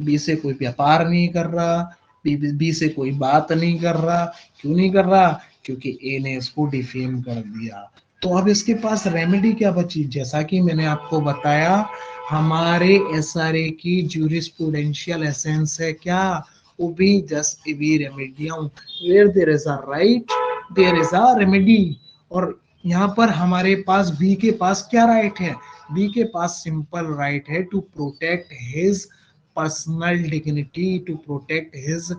बी से कोई व्यापार नहीं कर रहा, बी से कोई बात नहीं कर रहा, क्यों नहीं कर रहा, क्योंकि ए ने इसको डिफेम कर दिया। तो अब इसके पास रेमेडी क्या बची, जैसा कि मैंने आपको बताया हमारे एसआरए की ज्यूरिस्प्रूडेंशियल एसेंस है क्या, ubi jus ibi remedium, where there is a right there is a remedy. और यहाँ पर हमारे पास बी के पास क्या राइट है, बी के पास सिंपल राइट है to protect his personal dignity, to protect his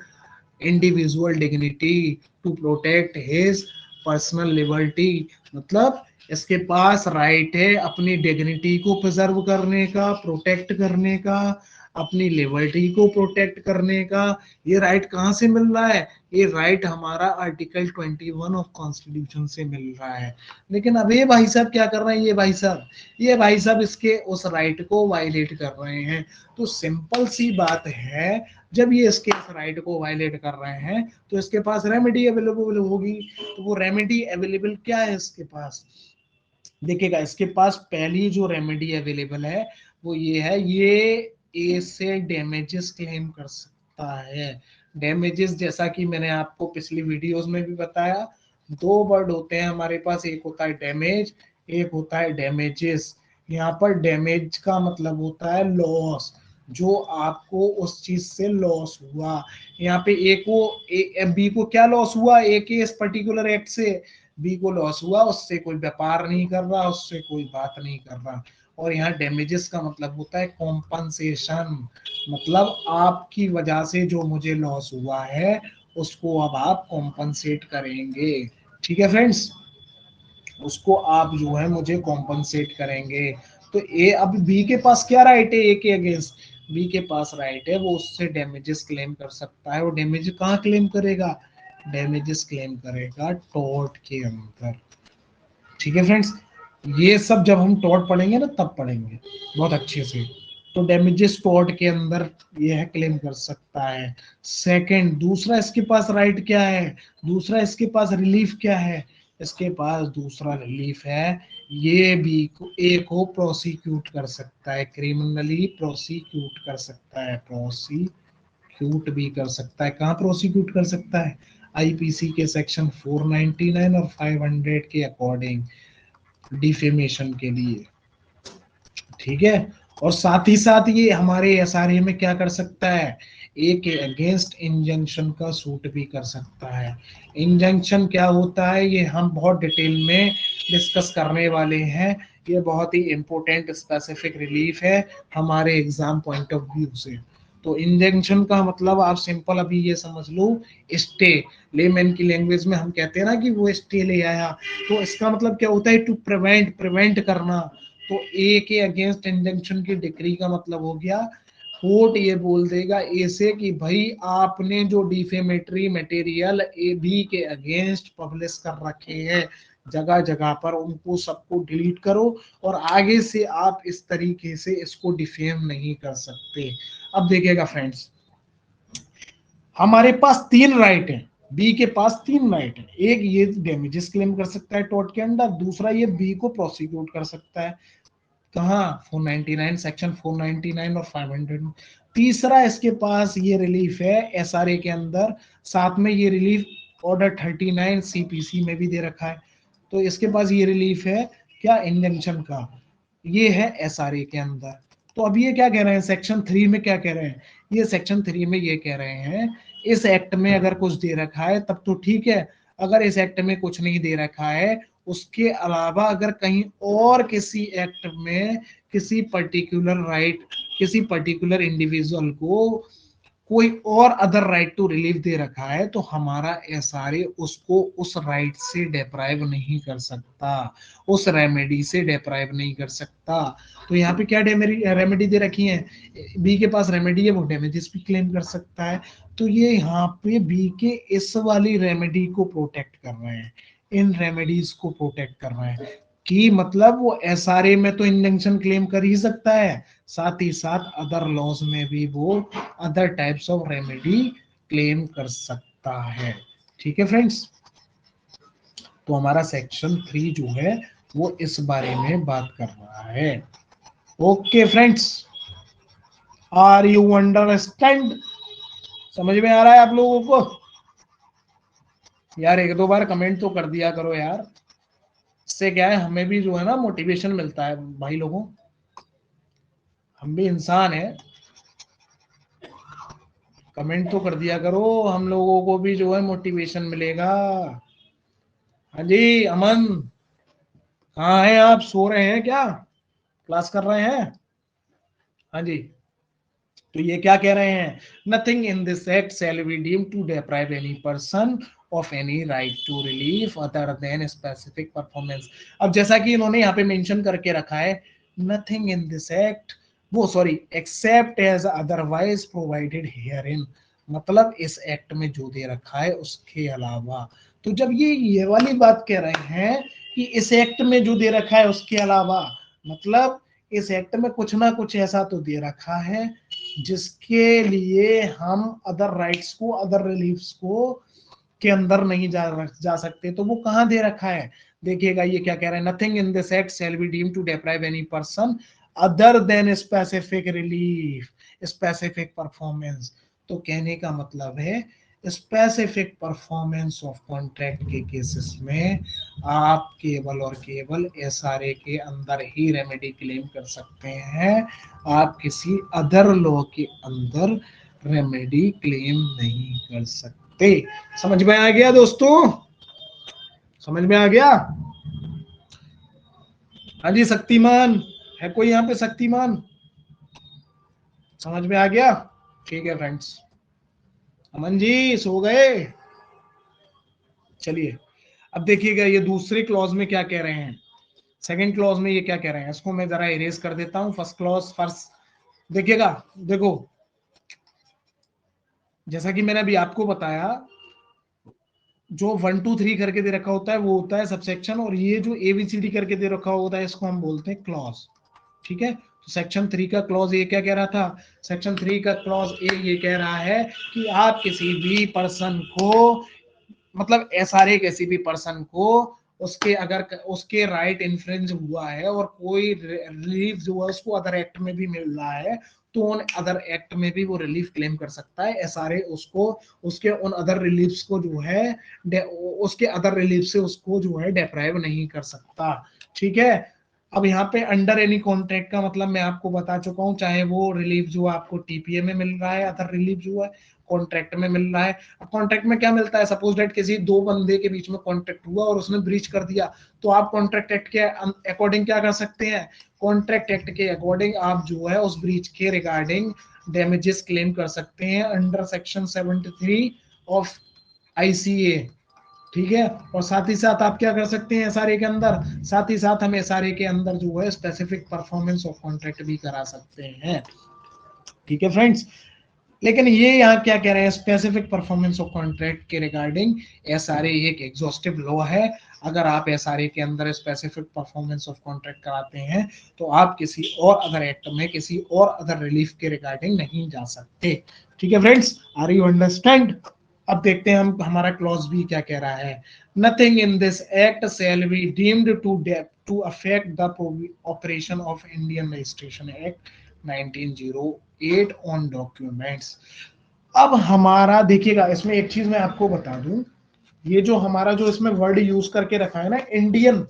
individual dignity, to protect his personal liberty, मतलब इसके पास राइट है अपनी डिग्निटी को प्रिजर्व करने का, प्रोटेक्ट करने का, अपनी लिबर्टी को प्रोटेक्ट करने का। ये राइट कहाँ से मिल रहा है, ये राइट हमारा आर्टिकल 21 ऑफ कॉन्स्टिट्यूशन से मिल रहा है। लेकिन अब ये भाई साहब क्या कर रहे हैं, ये भाई साहब इसके उस राइट को वायलेट कर रहे हैं। तो सिंपल सी बात है, जब ये इसके राइट को वायलेट कर रहे हैं तो इसके पास रेमेडी अवेलेबल होगी। तो वो रेमेडी अवेलेबल क्या है इसके पास, देखिएगा इसके पास पहली जो रेमेडी अवेलेबल है वो ये है, ये ए से डैमेजेस क्लेम कर सकता है। डैमेजेस जैसा कि मैंने आपको पिछली वीडियोस में भी बताया, दो वर्ड होते हैं हमारे पास, एक होता है डैमेज, एक होता है डैमेजेस। यहाँ पर डैमेज का मतलब होता है लॉस, जो आपको उस चीज से लॉस हुआ। यहाँ पे ए को बी को क्या लॉस हुआ, ए के इस पर्टिकुलर एक्ट से बी को लॉस हुआ, उससे कोई व्यापार नहीं कर रहा, उससे कोई बात नहीं कर रहा। और यहाँ डैमेजेस का मतलब होता है कॉम्पनसेशन, मतलब आपकी वजह से जो मुझे लॉस हुआ है उसको अब आप कॉम्पनसेट करेंगे, ठीक है फ्रेंड्स। उसको आप जो है मुझे कॉम्पनसेट करेंगे। तो ए, अब बी के पास क्या राइट है ए के अगेंस्ट? बी के पास राइट है, वो उससे डैमेजेस क्लेम कर सकता है। वो डैमेज कहाँ क्लेम करेगा? डैमेजेस क्लेम करेगा टॉर्ट के अंदर। ठीक है फ्रेंड्स, ये सब जब हम टॉर्ट पढ़ेंगे ना तब पढ़ेंगे बहुत अच्छे से। तो डैमेजेस टॉर्ट के अंदर ये है क्लेम कर सकता है। सेकंड, दूसरा इसके पास राइट क्या है? दूसरा इसके पास रिलीफ क्या है? इसके पास दूसरा रिलीफ है, ये भी को ए को प्रोसिक्यूट कर सकता है, क्रिमिनली प्रोसिक्यूट कर सकता है, प्रोसिक्यूट भी कर सकता है। कहाँ प्रोसिक्यूट कर सकता है? आईपीसी के सेक्शन 499 और 500 के अकॉर्डिंग, डिफेमेशन के लिए। ठीक है, और साथ ही साथ ये हमारे एसआरए में क्या कर सकता है? ए के अगेंस्ट इंजंक्शन का सूट भी कर सकता है। इंजंक्शन क्या होता है ये हम बहुत डिटेल में डिस्कस करने वाले हैं। ये बहुत ही इंपॉर्टेंट स्पेसिफिक रिलीफ है हमारे एग्जाम पॉइंट ऑफ व्यू से। तो इंजंक्शन का मतलब आप सिंपल अभी ये समझ लो, स्टे। लेमैन की लैंग्वेज में हम कहते हैं ना कि वो स्टे ले आया, तो इसका मतलब क्या होता है? टू प्रिवेंट करना। तो ए के अगेंस्ट इंजंक्शन की डिक्री का मतलब हो गया, कोर्ट ये बोल देगा ए से कि भाई आपने जो डिफेमेटरी मटेरियल ए बी के अगेंस्ट पब्लिश कर रखे हैं जगह जगह पर, उनको सबको डिलीट करो और आगे से आप इस तरीके से इसको डिफेम नहीं कर सकते। अब देखिएगा फ्रेंड्स, हमारे पास तीन राइट है, बी के पास तीन राइट है। एक ये डैमेजेस क्लेम कर सकता है टॉर्ट के अंडर, दूसरा ये बी को प्रोसिक्यूट कर सकता है कहाँ? 499 सेक्शन 499 और 500 में। तीसरा इसके पास ये रिलीफ है एसआरए के अंदर, साथ में ये रिलीफ ऑर्डर 39 सीपीसी में भी दे रखा है। तो इसके पास ये रिलीफ है क्या? इंजंक्शन का, ये है एसआरए के अंदर। तो अब ये क्या कह रहे हैं सेक्शन 3 में? क्या कह रहे हैं? ये सेक्शन 3 में ये कह रहे हैं इस एक्ट में अगर कुछ दे रखा है तब तो ठीक है, अगर इस एक्ट में कुछ नहीं दे रखा है, उसके अलावा अगर कहीं और किसी एक्ट में किसी पर्टिकुलर राइट, किसी पर्टिकुलर इंडिविजुअल को कोई और अदर राइट टू रिलीफ दे रखा है, तो हमारा एसआरए उसको उस राइट से डेप्राइव नहीं कर सकता, उस रेमेडी से डेप्राइव नहीं कर सकता। तो यहाँ पे क्या रेमेडी दे रखी है? बी के पास रेमेडी है, वो डैमेजेस भी क्लेम कर सकता है। तो ये यहाँ पे बी के इस वाली रेमेडी को प्रोटेक्ट कर रहे हैं, इन रेमेडीज को प्रोटेक्ट कर रहे हैं कि मतलब वो एसआरए में तो इंजंक्शन क्लेम कर ही सकता है, साथ ही साथ अदर लॉज में भी वो other types of remedy claim कर सकता है। ठीक है फ्रेंड्स, तो हमारा सेक्शन 3 जो है वो इस बारे में बात कर रहा है। Okay friends, are you understand? समझ में आ रहा है आप लोगों को? यार एक दो बार कमेंट तो कर दिया करो यार, इससे क्या है हमें भी जो है ना मोटिवेशन मिलता है भाई लोगों, हम भी इंसान है। कमेंट तो कर दिया करो, हम लोगों को भी जो है मोटिवेशन मिलेगा। हाँ जी अमन, कहाँ हैं आप? सो रहे हैं क्या? क्लास कर रहे हैं? हाँ जी, तो ये क्या कह रहे हैं? Nothing in this act shall be deemed to deprive any person of any right to relief other than specific performance. अब जैसा कि इन्होंने यहाँ पे मेंशन करके रखा है, नथिंग इन दिस एक्ट, वो sorry, except as otherwise provided herein, मतलब इस एक्ट में जो दे रखा है उसके अलावा। तो जब ये वाली बात कह रहे हैं कि इस एक्ट में जो दे रखा है उसके अलावा, मतलब इस एक्ट में कुछ ना कुछ ऐसा तो दे रखा है जिसके लिए हम अदर राइट्स को, अदर रिलीफ्स को के अंदर नहीं जा सकते। तो वो कहाँ दे रखा है? देखिएगा ये क्या कह रहा है, nothing in this act shall be deemed to deprive any person other than specific relief, specific performance. तो कहने का मतलब है स्पेसिफिक परफॉर्मेंस ऑफ कॉन्ट्रैक्ट के केसेस में आप केवल और केवल एसआरए के अंदर ही रेमेडी क्लेम कर सकते हैं, आप किसी अदर लॉ के अंदर रेमेडी क्लेम नहीं कर सकते। समझ में आ गया दोस्तों? समझ में आ गया? हाँ जी शक्तिमान, है कोई यहाँ पे शक्तिमान? समझ में आ गया? ठीक है फ्रेंड्स, अमन जी सो गए? चलिए, अब देखिएगा ये दूसरे क्लॉज में क्या कह रहे हैं, सेकंड क्लॉज में ये क्या कह रहे हैं, इसको मैं जरा इरेज कर देता हूं। फर्स्ट क्लॉज फर्स्ट देखिएगा, देखो जैसा कि मैंने अभी आपको बताया, जो 1 2 3 करके दे रखा होता है वो होता है सबसेक्शन, और ये जो ABCD करके दे रखा होता है इसको हम बोलते हैं क्लॉज। ठीक है, तो सेक्शन 3 का क्लॉज ए क्या कह रहा था, सेक्शन 3 का क्लॉज ए ये कह रहा है कि आप किसी भी पर्सन को, मतलब SRA किसी भी पर्सन को, उसके अगर उसके राइट इन्फ्रिंज हुआ है और कोई रिलीफ जो है उसको अदर एक्ट में भी मिल रहा है, तो उन अदर एक्ट में भी वो रिलीफ क्लेम कर सकता है। SRA उसको उसके उन अदर रिलीफ्स को जो है उसके अदर रिलीफ से उसको जो है डेप्राइव नहीं कर सकता। ठीक है, अब यहाँ पे अंडर एनी कॉन्ट्रैक्ट का मतलब मैं आपको बता चुका हूँ, चाहे वो रिलीफ जो आपको TPA में मिल रहा है, अदर रिलीफ जो है कॉन्ट्रैक्ट में मिल रहा है। अब कॉन्ट्रैक्ट में क्या मिलता है, सपोज डेट किसी दो बंदे के बीच में कॉन्ट्रैक्ट हुआ और उसने ब्रीच कर दिया, तो आप कॉन्ट्रैक्ट एक्ट के अकॉर्डिंग क्या कर सकते हैं, कॉन्ट्रैक्ट एक्ट के अकॉर्डिंग आप जो है उस ब्रीच के रिगार्डिंग डैमेजेस क्लेम कर सकते हैं अंडर सेक्शन 73 ऑफ ICA। ठीक है, और साथ ही साथ आप क्या कर सकते हैं SRA के अंदर, साथ ही साथ हम SRA के अंदर जो है स्पेसिफिक परफॉर्मेंस ऑफ कॉन्ट्रैक्ट भी करा सकते हैं। ठीक है फ्रेंड्स, लेकिन ये यहाँ क्या कह रहे हैं, स्पेसिफिक परफॉर्मेंस ऑफ कॉन्ट्रैक्ट के रिगार्डिंग SRA एक एग्जॉस्टिव लॉ है। अगर आप SRA के अंदर स्पेसिफिक परफॉर्मेंस ऑफ कॉन्ट्रैक्ट कराते हैं तो आप किसी और अदर एक्ट में किसी और अदर रिलीफ के रिगार्डिंग नहीं जा सकते। ठीक है फ्रेंड्स, आर यू अंडरस्टैंड। अब देखते हैं हम हमारा क्लॉज बी क्या कह रहा है, nothing in this act shall be deemed to affect the operation of Indian registration act 1908 on documents. अब हमारा देखिएगा, इसमें एक चीज मैं आपको बता दूं, ये जो हमारा जो इसमें वर्ड यूज करके रखा है ना इंडियन,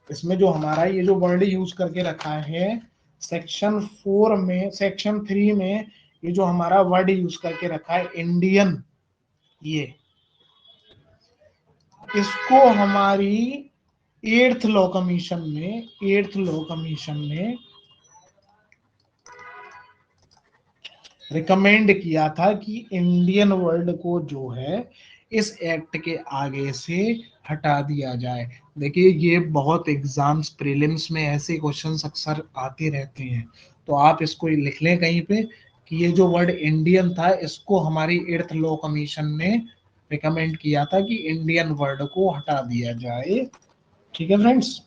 इसमें जो हमारा ये जो वर्ड यूज करके रखा है सेक्शन 4 में, सेक्शन 3 में ये जो हमारा वर्ड यूज करके रखा है इंडियन, ये इसको हमारी 8th लॉ कमीशन में, 8th लॉ कमीशन ने रिकमेंड किया था कि इंडियन वर्ड को जो है इस एक्ट के आगे से हटा दिया जाए। देखिए ये बहुत एग्जाम्स प्रीलिम्स में ऐसे क्वेश्चंस अक्सर आते रहते हैं, तो आप इसको लिख लें कहीं पे कि ये जो वर्ड इंडियन था इसको हमारी 8th लॉ कमीशन ने रिकमेंड किया था कि इंडियन वर्ड को हटा दिया जाए। ठीक है फ्रेंड्स,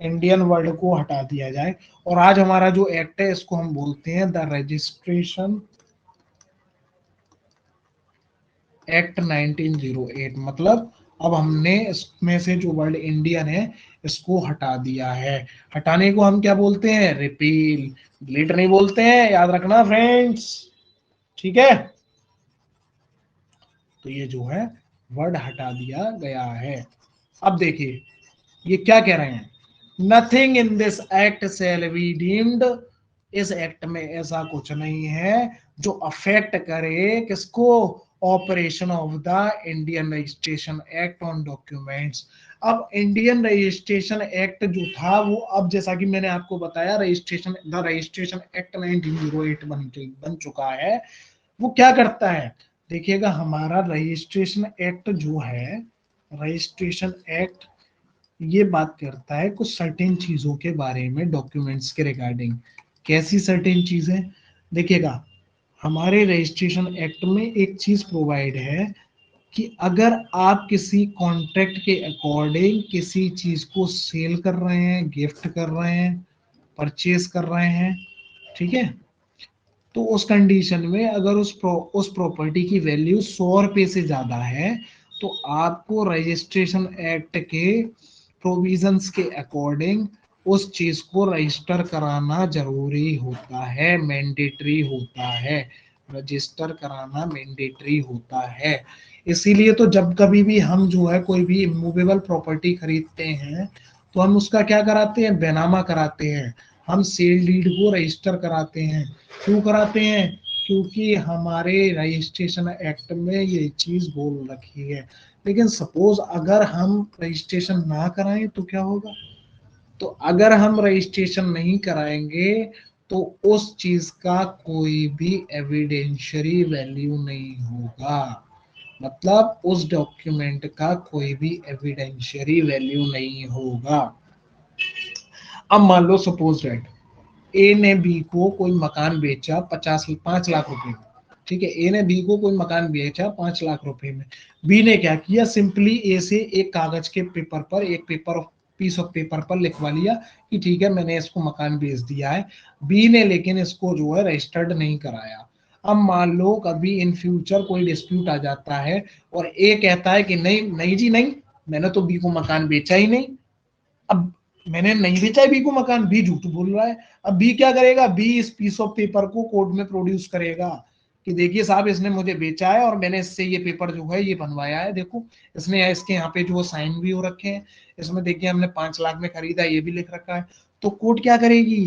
इंडियन वर्ड को हटा दिया जाए। और आज हमारा जो एक्ट है इसको हम बोलते हैं द रजिस्ट्रेशन एक्ट 1908। मतलब अब हमने इसमें से जो वर्ड इंडियन है इसको हटा दिया है। हटाने को हम क्या बोलते हैं, रिपील, डिलीट नहीं बोलते हैं, याद रखना फ्रेंड्स। ठीक है, तो ये जो है वर्ड हटा दिया गया है। अब देखिए ये क्या कह रहे हैं, nothing in this act shall be deemed, इस एक्ट में ऐसा कुछ नहीं है जो अफेक्ट करे किसको, operation of the Indian registration act on documents. अब इंडियन रजिस्ट्रेशन एक्ट जो था वो, अब जैसा कि मैंने आपको बताया द रजिस्ट्रेशन एक्ट 1908 बन चुका है। वो क्या करता है, देखिएगा हमारा रजिस्ट्रेशन एक्ट जो है, रजिस्ट्रेशन एक्ट ये बात करता है कुछ सर्टेन चीजों के बारे में डॉक्यूमेंट्स के रिगार्डिंग। कैसी सर्टेन चीजें, देखिएगा हमारे रजिस्ट्रेशन एक्ट में एक चीज प्रोवाइड है कि अगर आप किसी कॉन्ट्रैक्ट के अकॉर्डिंग किसी चीज को सेल कर रहे हैं, गिफ्ट कर रहे हैं, परचेज कर रहे हैं, ठीक है, तो उस कंडीशन में अगर उस प्रॉपर्टी की वैल्यू 100 रुपए से ज्यादा है तो आपको रजिस्ट्रेशन एक्ट के प्रोविजंस के अकॉर्डिंग उस चीज को रजिस्टर कराना जरूरी होता है, मैंडेटरी होता है, रजिस्टर कराना मैंडेटरी होता है। इसीलिए तो जब कभी भी हम जो है कोई भी इमूवेबल प्रॉपर्टी खरीदते हैं तो हम उसका क्या कराते हैं, बैनामा कराते हैं, हम सेल डीड को रजिस्टर कराते हैं। क्यों कराते हैं, क्योंकि हमारे रजिस्ट्रेशन एक्ट में ये चीज बोल रखी है। लेकिन सपोज अगर हम रजिस्ट्रेशन ना कराएं तो क्या होगा, तो अगर हम रजिस्ट्रेशन नहीं कराएंगे तो उस चीज का कोई भी एविडेंशियरी वैल्यू नहीं होगा। मतलब उस डॉक्यूमेंट का कोई भी एविडेंशियरी वैल्यू नहीं होगा। अब मान लो सपोज दैट ए ने बी को कोई मकान बेचा 5 लाख रुपए में। ठीक है, ए ने बी को कोई मकान बेचा 5 लाख रुपए में। बी ने क्या किया, सिंपली ए से एक कागज के पेपर पर, एक पेपर पीस ऑफ पेपर पर लिखवा लिया कि ठीक है मैंने इसको मकान बेच दिया है। बी ने लेकिन इसको जो है रजिस्टर्ड नहीं कराया। अब मान लो कभी इन फ्यूचर कोई डिस्प्यूट आ जाता है और ए कहता है कि नहीं नहीं जी नहीं, मैंने तो बी को मकान बेचा ही नहीं। अब मैंने नहीं बेचा है बी को मकान, बी झूठ बोल रहा है। अब बी क्या करेगा, बी इस पीस ऑफ पेपर को कोर्ट में प्रोड्यूस करेगा कि देखिए साहब इसने मुझे बेचा है और मैंने इससे ये पेपर जो है ये बनवाया है, देखो इसने इसके यहाँ पे जो साइन भी हो रखे हैं, इसमें देखिए हमने 5 लाख में खरीदा ये भी लिख रखा है। तो कोर्ट क्या करेगी,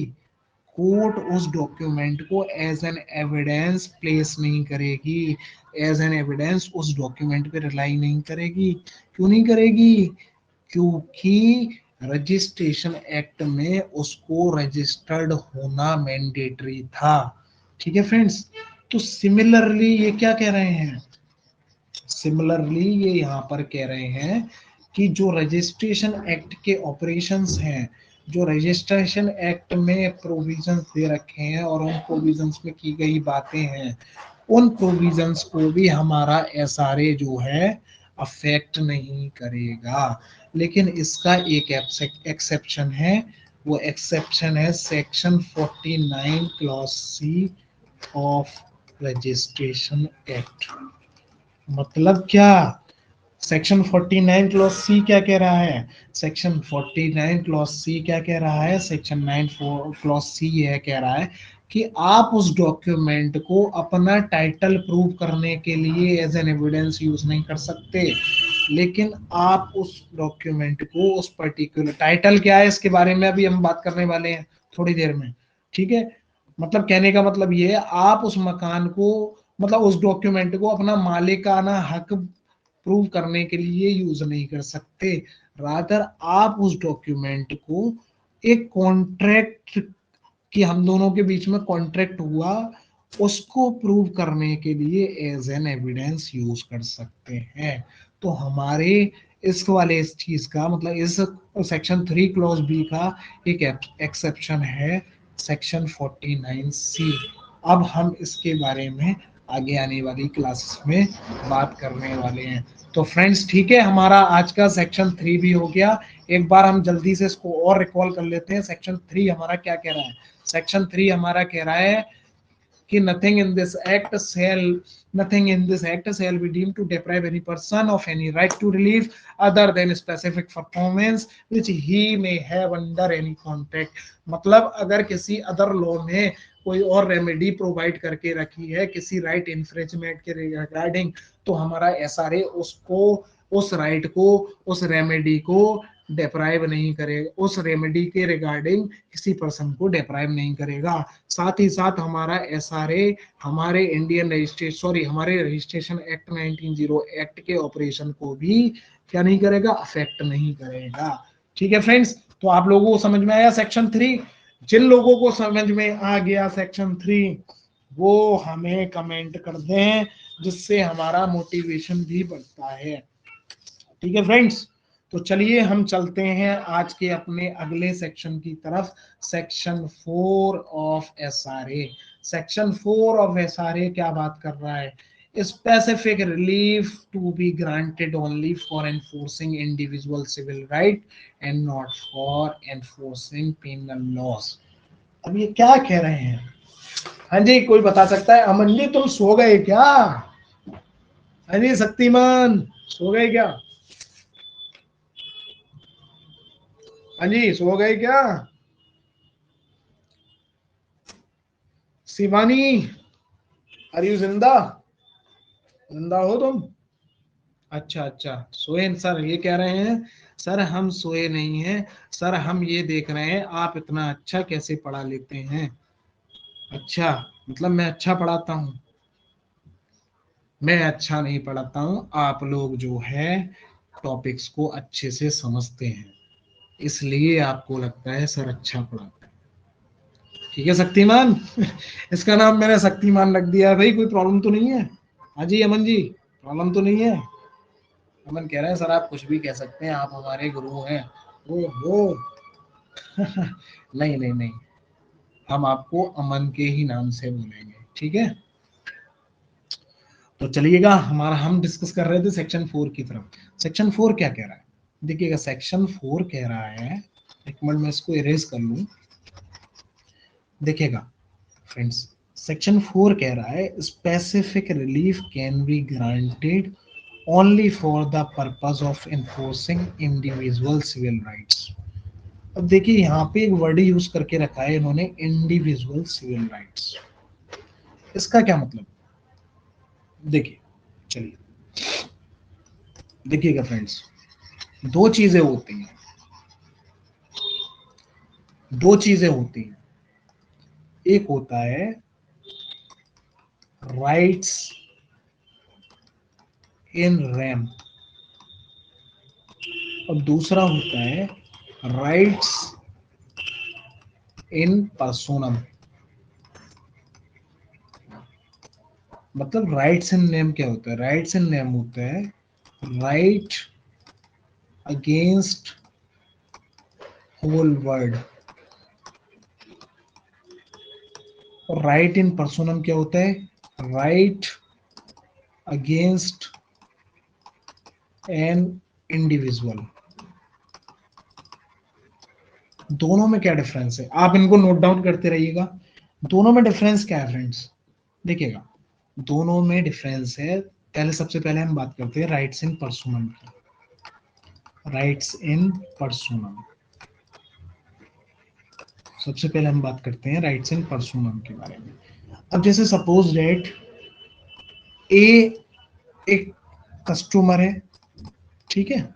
कोर्ट उस डॉक्यूमेंट को एज एन एविडेंस प्लेस नहीं करेगी, एज एन एविडेंस उस डॉक्यूमेंट पे रिलाई नहीं करेगी। क्यों नहीं करेगी, क्योंकि रजिस्ट्रेशन एक्ट में उसको रजिस्टर्ड होना मैंडेटरी था। ठीक है फ्रेंड्स, तो सिमिलरली ये क्या कह रहे हैं, सिमिलरली ये यहाँ पर कह रहे हैं कि जो रजिस्ट्रेशन एक्ट के ऑपरेशंस हैं, जो रजिस्ट्रेशन एक्ट में प्रोविजंस दे रखे हैं और उन प्रोविजंस में की गई बातें हैं, उन प्रोविजंस को भी हमारा एसआरए जो है अफेक्ट नहीं करेगा। लेकिन इसका एक एक्सेप्शन है, वो एक्सेप्शन है section 49 clause C of registration act. मतलब क्या, सेक्शन 49 क्लॉज सी क्या कह रहा है, सेक्शन 49 क्लॉज सी क्या कह रहा है, सेक्शन 9 क्लॉज सी यह कह रहा है कि आप उस डॉक्यूमेंट को अपना टाइटल प्रूव करने के लिए एज एन एविडेंस यूज नहीं कर सकते, लेकिन आप उस डॉक्यूमेंट को उस पर्टिकुलर टाइटल क्या है इसके बारे में अभी हम बात करने वाले हैं थोड़ी देर में। ठीक है, मतलब कहने का मतलब ये है आप उस मकान को, मतलब उस डॉक्यूमेंट को अपना मालिकाना हक प्रूव करने के लिए यूज नहीं कर सकते, रादर आप उस डॉक्यूमेंट को एक कॉन्ट्रैक्ट कि हम दोनों के बीच में कॉन्ट्रैक्ट हुआ उसको प्रूव करने के लिए एज एन एविडेंस यूज कर सकते हैं। तो हमारे इस वाले इस चीज का मतलब इस सेक्शन 3 क्लॉज बी का एक एक्सेप्शन है सेक्शन 49C। अब हम इसके बारे में आगे आने वाली क्लासेस में बात करने वाले हैं। तो फ्रेंड्स ठीक है, हमारा आज का सेक्शन 3 भी हो गया। एक बार हम जल्दी से इसको और रिकॉल कर लेते हैं। सेक्शन 3 हमारा क्या कह रहा है, सेक्शन 3 हमारा कह रहा है कि nothing in this act shall be deemed to deprive any person of any right to relief other than specific performance which he may have under any contract। मतलब अगर किसी अदर लॉ में कोई और रेमेडी प्रोवाइड करके रखी है किसी राइट इन्फ्रिंजमेंट के रिगार्डिंग, तो हमारा एसआरए उसको, उस राइट को, उस रेमेडी को डेप्राइव नहीं करेगा, उस रेमेडी के रिगार्डिंग किसी पर्सन को डेप्राइव नहीं करेगा। साथ ही साथ हमारा एसआरए हमारे इंडियन रजिस्ट्रेशन हमारे रजिस्ट्रेशन एक्ट 1900 एक्ट के ऑपरेशन को भी क्या नहीं करेगा, अफेक्ट नहीं करेगा। ठीक है फ्रेंड्स, तो आप लोगों को समझ में आया सेक्शन 3। जिन लोगों को समझ में आ गया सेक्शन 3 वो हमें कमेंट कर दें, जिससे हमारा मोटिवेशन भी बढ़ता है। ठीक है फ्रेंड्स, तो चलिए हम चलते हैं आज के अपने अगले सेक्शन की तरफ, section 4 of SRA. Section 4 of SRA क्या बात कर रहा है, specific relief to be granted only for enforcing individual civil right and not for enforcing penal laws. अब ये क्या कह रहे हैं, हाँ जी कोई बता सकता है, अमन जी तुम सो गए क्या, हाँ जी शक्तिमान सो गए क्या, हाँ जी सो गए क्या, शिवानी आर यू जिंदा, जिंदा हो तुम, अच्छा अच्छा सोए सर, ये कह रहे हैं सर हम सोए नहीं हैं सर, हम ये देख रहे हैं आप इतना अच्छा कैसे पढ़ा लेते हैं। अच्छा, मतलब मैं अच्छा पढ़ाता हूँ, मैं अच्छा नहीं पढ़ाता हूँ, आप लोग जो है टॉपिक्स को अच्छे से समझते हैं, इसलिए आपको लगता है सर अच्छा पढ़ाता है। ठीक है शक्तिमान इसका नाम मैंने शक्तिमान रख दिया है भाई, कोई प्रॉब्लम तो नहीं है। हाँ जी अमन जी, प्रॉब्लम तो नहीं है? अमन कह रहे हैं सर आप कुछ भी कह सकते हैं, आप हमारे गुरु हैं। ओ हो नहीं नहीं नहीं, हम आपको अमन के ही नाम से बोलेंगे, ठीक है? तो चलिएगा, हमारा हम डिस्कस कर रहे थे सेक्शन 4 की तरफ। सेक्शन 4 क्या कह रहा है? देखिएगा, सेक्शन 4 कह रहा है, एक मिनट में इसको इरेज कर लूं। देखिएगा फ्रेंड्स, सेक्शन 4 कह रहा है specific relief can be granted only for the purpose of enforcing individual civil rights. अब देखिए यहाँ पे एक वर्ड यूज करके रखा है इन्होंने, इंडिविजुअल सिविल राइट्स। इसका क्या मतलब? देखिए, चलिए देखिएगा फ्रेंड्स, दो चीजें होती हैं, दो चीजें होती हैं। एक होता है राइट्स इन रैम और दूसरा होता है राइट्स इन पर्सोनम। मतलब राइट्स इन नेम क्या होता है? राइट्स इन नेम होता है राइट अगेंस्ट होल वर्ल्ड, और राइट इन पर्सोनम क्या होता है? Right against an individual. दोनों में क्या डिफरेंस है? आप इनको नोट डाउन करते रहिएगा। दोनों में डिफरेंस क्या है फ्रेंड्स? देखिएगा, दोनों में डिफरेंस है। पहले, सबसे पहले हम बात करते हैं राइट्स इन पर्सोनम की। राइट्स इन पर्सोनम, सबसे पहले हम बात करते हैं राइट्स इन पर्सोनम के बारे में। अब जैसे सपोज डेट ए एक कस्टमर है, ठीक है,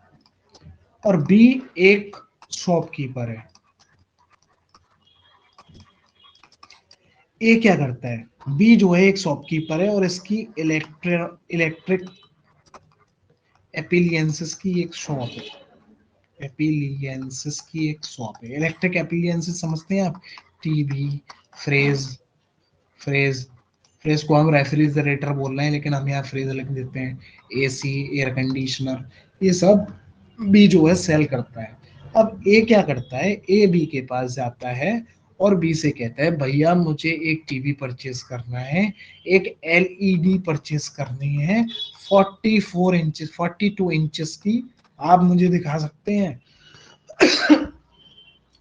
और बी एक शॉपकीपर है। ए क्या करता है? बी जो है एक शॉपकीपर है और इसकी इलेक्ट्रिक एप्लियंसेस की एक शॉप है। एप्लियंसेस की एक शॉप है। इलेक्ट्रिक एप्लियंसेस समझते हैं आप? टीवी, फ्रिज, फ्रिज फ्रिज को हम रेफ्रिजरेटर बोल रहे हैं लेकिन हम यहाँ फ्रिज लिख देते हैं। एसी, एयर कंडीशनर, ये सब बी जो है सेल करता है। अब ए क्या करता है? ए बी के पास जाता है और बी से कहता है भैया मुझे एक टीवी परचेज करना है, एक एलईडी परचेज करनी है 44 इंचेस 42 इंचेस की, आप मुझे दिखा सकते हैं?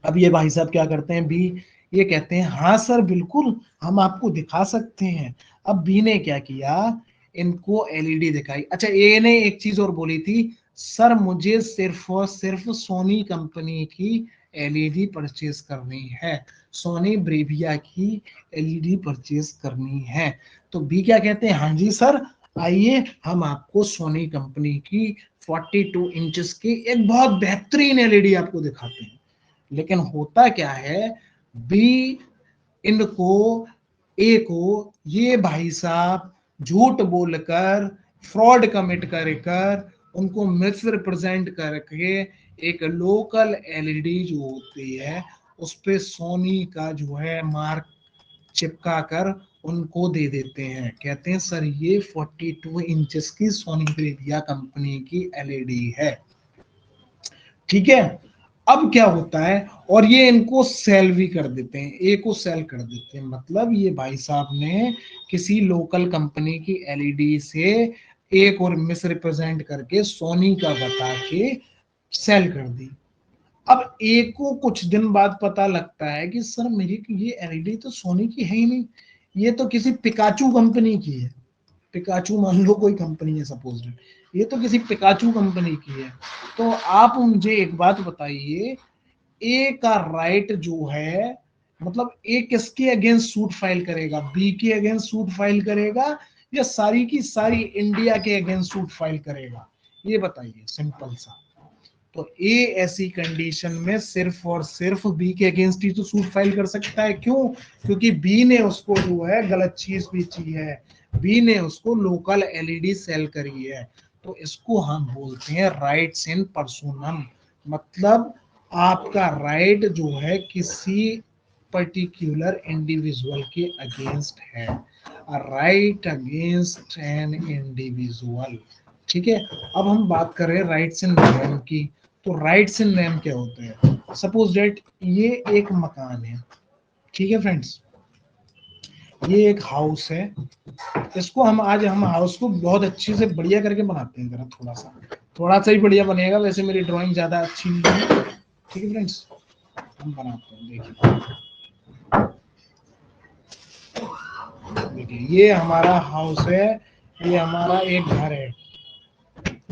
अब ये भाई साहब क्या करते हैं? बी, ये कहते हैं हाँ सर बिल्कुल हम आपको दिखा सकते हैं। अब बी ने क्या किया? इनको एलईडी दिखाई। अच्छा, ए ने एक चीज और बोली थी, सर मुझे सिर्फ और सिर्फ सोनी कंपनी की एलईडी परचेज करनी है, सोनी ब्रेविया की एलईडी परचेज करनी है। तो बी क्या कहते हैं? हाँ जी सर, आइए हम आपको सोनी कंपनी की 42 इंचेस की एक बहुत बेहतरीन एलईडी आपको दिखाते हैं। लेकिन होता क्या है? बी इनको, ए को, ये भाई साहब झूठ बोलकर, फ्रॉड कमिट कर कर, उनको मिस रिप्रेजेंट करके एक लोकल एलईडी जो होती है उस पे सोनी का जो है मार्क चिपका कर उनको दे देते हैं। कहते हैं सर ये 42 इंचेस की सोनी ब्रेविया कंपनी की एलईडी है, ठीक है। अब क्या होता है? और ये इनको सेल भी कर देते हैं, ए को सेल कर देते हैं। मतलब ये भाई साहब ने किसी लोकल कंपनी की एलईडी से एक और मिस रिप्रेजेंट करके सोनी का बता के सेल कर दी। अब ए को कुछ दिन बाद पता लगता है कि सर मेरी ये एलईडी तो सोनी की है ही नहीं, ये तो किसी पिकाचू कंपनी की है। पिकाचू मान लो कोई कंपनी है सपोज, ये तो किसी पिकाचू कंपनी की है। तो आप मुझे एक बात बताइए, ए का राइट जो है, मतलब ए किसके अगेंस्ट सूट फाइल करेगा? बी के अगेंस्ट सूट फाइल करेगा या सारी की सारी इंडिया के अगेंस्ट सूट फाइल करेगा? ये बताइए, सिंपल सा। तो ए ऐसी कंडीशन में सिर्फ और सिर्फ बी के अगेंस्ट ही तो सूट फाइल कर सकता है। क्यों? क्योंकि बी ने उसको जो है गलत चीज बेची है, बी ने उसको लोकल एलईडी सेल करी है। तो इसको हम बोलते हैं राइट्स इन पर्सोनम। मतलब आपका राइट जो है किसी पर्टिकुलर इंडिविजुअल के अगेंस्ट है, राइट अगेंस्ट एन इंडिविजुअल। ठीक है, अब हम बात कर रहे हैं राइट्स इन नेम की। तो राइट्स इन नेम क्या होते हैं? सपोज डेट ये एक मकान है, ठीक है फ्रेंड्स, ये एक हाउस है, इसको हम हाउस को बहुत अच्छे से बढ़िया करके बनाते हैं। जरा थोड़ा सा ही बढ़िया बनेगा, वैसे मेरी ड्राइंग ज्यादा अच्छी नहीं है, ठीक है फ्रेंड्स, हम बनाते हैं। देखिए ये हमारा हाउस है, ये हमारा एक घर है,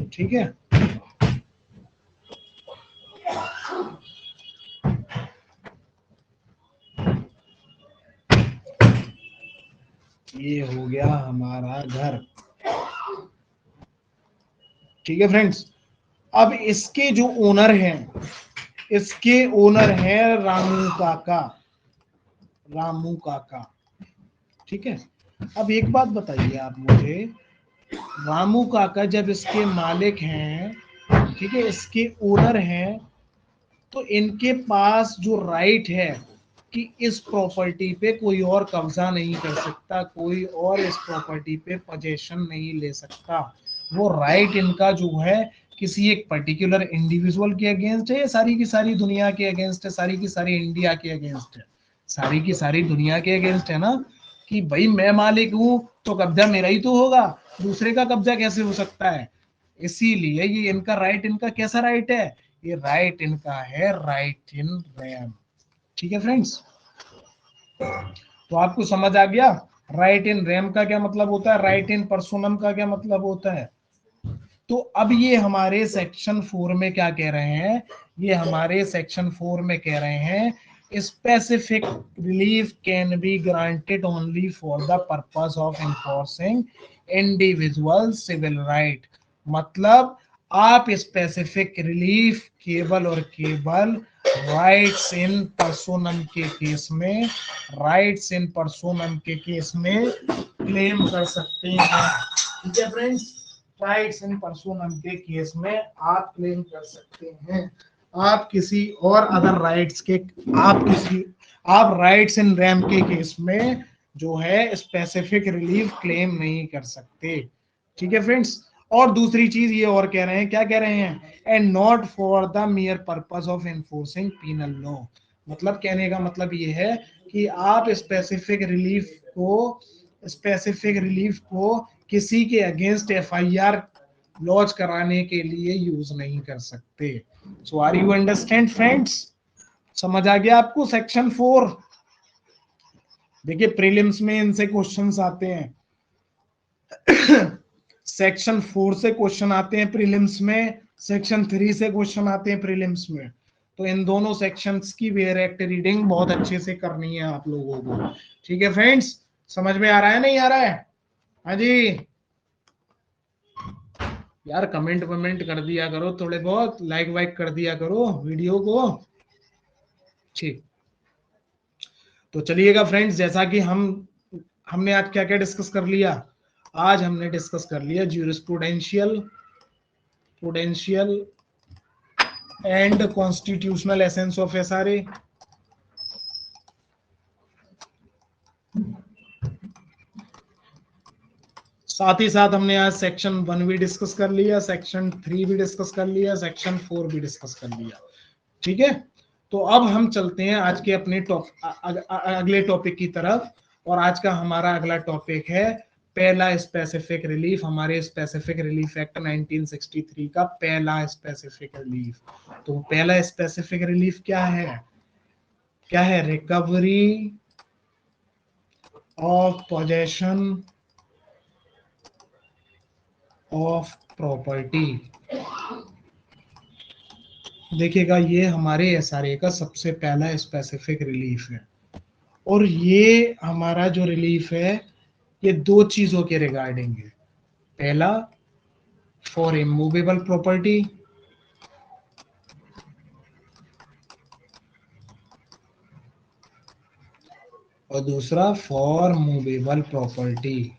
ठीक है। ये हो गया हमारा घर, ठीक है फ्रेंड्स। अब इसके जो ओनर हैं, इसके ओनर हैं रामू काका, रामू काका, ठीक है। अब एक बात बताइए आप मुझे, रामू काका जब इसके मालिक हैं, ठीक है, इसके ओनर हैं, तो इनके पास जो राइट है कि इस प्रॉपर्टी पे कोई और कब्जा नहीं कर सकता, कोई और इस प्रॉपर्टी पे पोजेशन नहीं ले सकता। वो राइट इनका जो है किसी एक पर्टिकुलर इंडिविजुअल के अगेंस्ट है, सारी की सारी दुनिया के अगेंस्ट है, सारी की सारी इंडिया के अगेंस्ट है, सारी की सारी दुनिया के अगेंस्ट है ना, कि भाई मैं मालिक हूं तो कब्जा मेरा ही तो होगा, दूसरे का कब्जा कैसे हो सकता है। इसीलिए ये इनका राइट, इनका कैसा राइट है, ये राइट इनका है राइट इन रेम, ठीक है फ्रेंड्स। तो आपको समझ आ गया राइट इन रेम का क्या मतलब होता है, राइट इन पर्सोनम का क्या मतलब होता है। तो अब ये हमारे सेक्शन 4 में क्या कह रहे हैं, ये हमारे सेक्शन 4 में कह रहे हैं specific relief can be granted only for the purpose of enforcing individual civil right. मतलब आप स्पेसिफिक रिलीफ केवल और केवल राइट्स इन पर्सोनम के केस में, राइट्स इन पर्सोनम के केस में क्लेम कर सकते हैं, ठीक है फ्रेंड्स। राइट्स इन पर्सोनम के केस में आप क्लेम कर सकते हैं, आप किसी और अदर राइट्स के, आप राइट्स इन रैम के केस में जो है स्पेसिफिक रिलीफ क्लेम नहीं कर सकते, ठीक है फ्रेंड्स। और दूसरी चीज ये और कह रहे हैं, क्या कह रहे हैं, and not for the mere purpose of enforcing penal law. मतलब कहने का मतलब ये है कि आप स्पेसिफिक रिलीफ को किसी के अगेंस्ट एफआईआर लॉन्च कराने के लिए यूज नहीं कर सकते। सो आर यू अंडरस्टैंड फ्रेंड्स, समझ आ गया आपको सेक्शन 4। देखिए प्रीलिम्स में इनसे क्वेश्चंस आते हैं सेक्शन 4 से क्वेश्चन आते हैं प्रीलिम्स में, सेक्शन 3 से क्वेश्चन आते हैं प्रीलिम्स में। तो इन दोनों सेक्शंस की डायरेक्ट रीडिंग बहुत अच्छे से करनी है आप लोगों को, ठीक है फ्रेंड्स। समझ में आ रहा है, नहीं आ रहा है? हाँ जी यार, कमेंट वमेंट कर दिया करो, थोड़े बहुत लाइक वाइक कर दिया करो वीडियो को, ठीक। तो चलिएगा फ्रेंड्स, जैसा कि हमने आज क्या क्या डिस्कस कर लिया, आज हमने डिस्कस कर लिया jurisprudential, prudential and constitutional essence of SRA, साथ ही साथ हमने आज सेक्शन 1 भी डिस्कस कर लिया, सेक्शन 3 भी डिस्कस कर लिया, सेक्शन 4 भी डिस्कस कर लिया, ठीक है। तो अब हम चलते हैं आज के अपने अगले टॉपिक की तरफ, और आज का हमारा अगला टॉपिक है पहला स्पेसिफिक रिलीफ, हमारे स्पेसिफिक रिलीफ एक्ट 1963 का पहला स्पेसिफिक रिलीफ। तो पहला स्पेसिफिक रिलीफ क्या है, recovery of possession of property. देखिएगा ये हमारे एसआरए का सबसे पहला स्पेसिफिक रिलीफ है, और ये हमारा जो रिलीफ है ये दो चीजों के रिगार्डिंग है। पहला फॉर इमूवेबल प्रॉपर्टी, और दूसरा फॉर मूवेबल प्रॉपर्टी।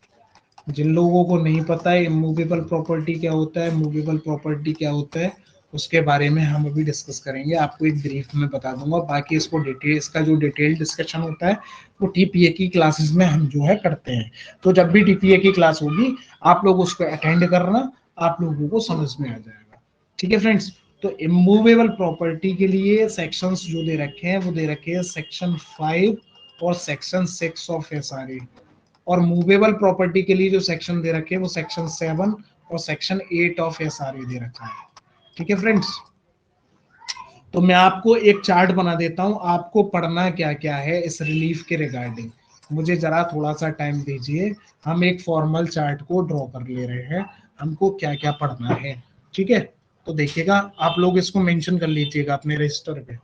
जिन लोगों को नहीं पता है इमूवेबल प्रॉपर्टी क्या होता है, मूवेबल प्रॉपर्टी क्या होता है, उसके बारे में हम अभी डिस्कस करेंगे, आपको एक ब्रीफ में बता दूंगा। बाकी इसको डिटेल, इसका जो डिटेल डिस्कशन होता है वो टीपीए की क्लासेस में हम जो है करते हैं। तो जब भी टीपीए की क्लास होगी आप लोग उसको अटेंड करना, आप लोगों को समझ में आ जाएगा। ठीक है फ्रेंड्स। तो इमूवेबल प्रॉपर्टी के लिए सेक्शंस जो दे रखे हैं वो दे रखे हैं सेक्शन 5 और सेक्शन 6 ऑफ एसआरए। और मूवेबल प्रॉपर्टी के लिए जो सेक्शन दे रखे हैं वो सेक्शन 7 और सेक्शन 8 ऑफ एसआरए दे रखा है। ठीक है फ्रेंड्स। तो मैं आपको एक चार्ट बना देता हूं, आपको पढ़ना क्या क्या है इस रिलीफ के रिगार्डिंग। मुझे जरा थोड़ा सा टाइम दीजिए, हम एक फॉर्मल चार्ट को ड्रॉ कर ले रहे हैं, हमको क्या क्या पढ़ना है। ठीक है। तो देखिएगा, आप लोग इसको मेंशन कर लीजिएगा अपने रजिस्टर पे।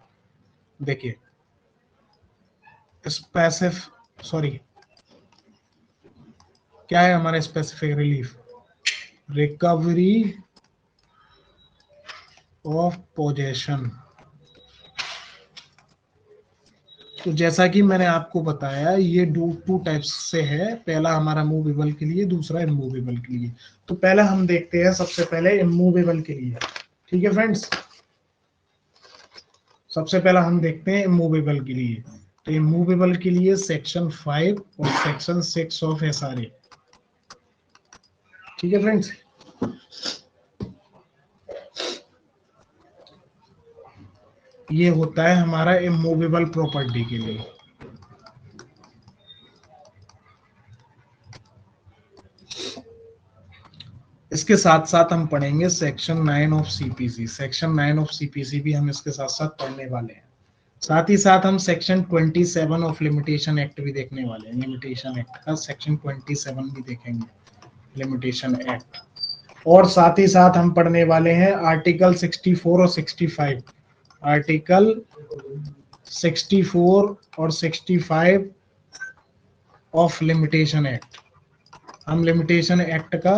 देखिए स्पेसिफिक, सॉरी, क्या है हमारा specific relief, recovery of possession. तो जैसा कि मैंने आपको बताया ये टू टाइप्स से है, पहला हमारा मूवेबल के लिए, दूसरा इमूवेबल के लिए। तो पहले हम देखते हैं सबसे पहले इमूवेबल के लिए। ठीक है फ्रेंड्स। सबसे पहला हम देखते हैं इमूवेबल के लिए। तो इमूवेबल के लिए सेक्शन 5 और सेक्शन 6 ऑफ एसआरए। ठीक है फ्रेंड्स। ये होता है हमारा इमूवेबल प्रॉपर्टी के लिए। इसके साथ साथ हम पढ़ेंगे section 9 of CPC. Section 9 of CPC भी हम इसके साथ साथ पढ़ने वाले हैं। साथ ही साथ हम सेक्शन 27 ऑफ लिमिटेशन एक्ट भी देखने वाले हैं। लिमिटेशन एक्ट का सेक्शन 27 भी देखेंगे, लिमिटेशन एक्ट। और साथ ही साथ हम पढ़ने वाले हैं आर्टिकल 64 और 65। आर्टिकल 64 और 65 ऑफ लिमिटेशन एक्ट। हम लिमिटेशन एक्ट का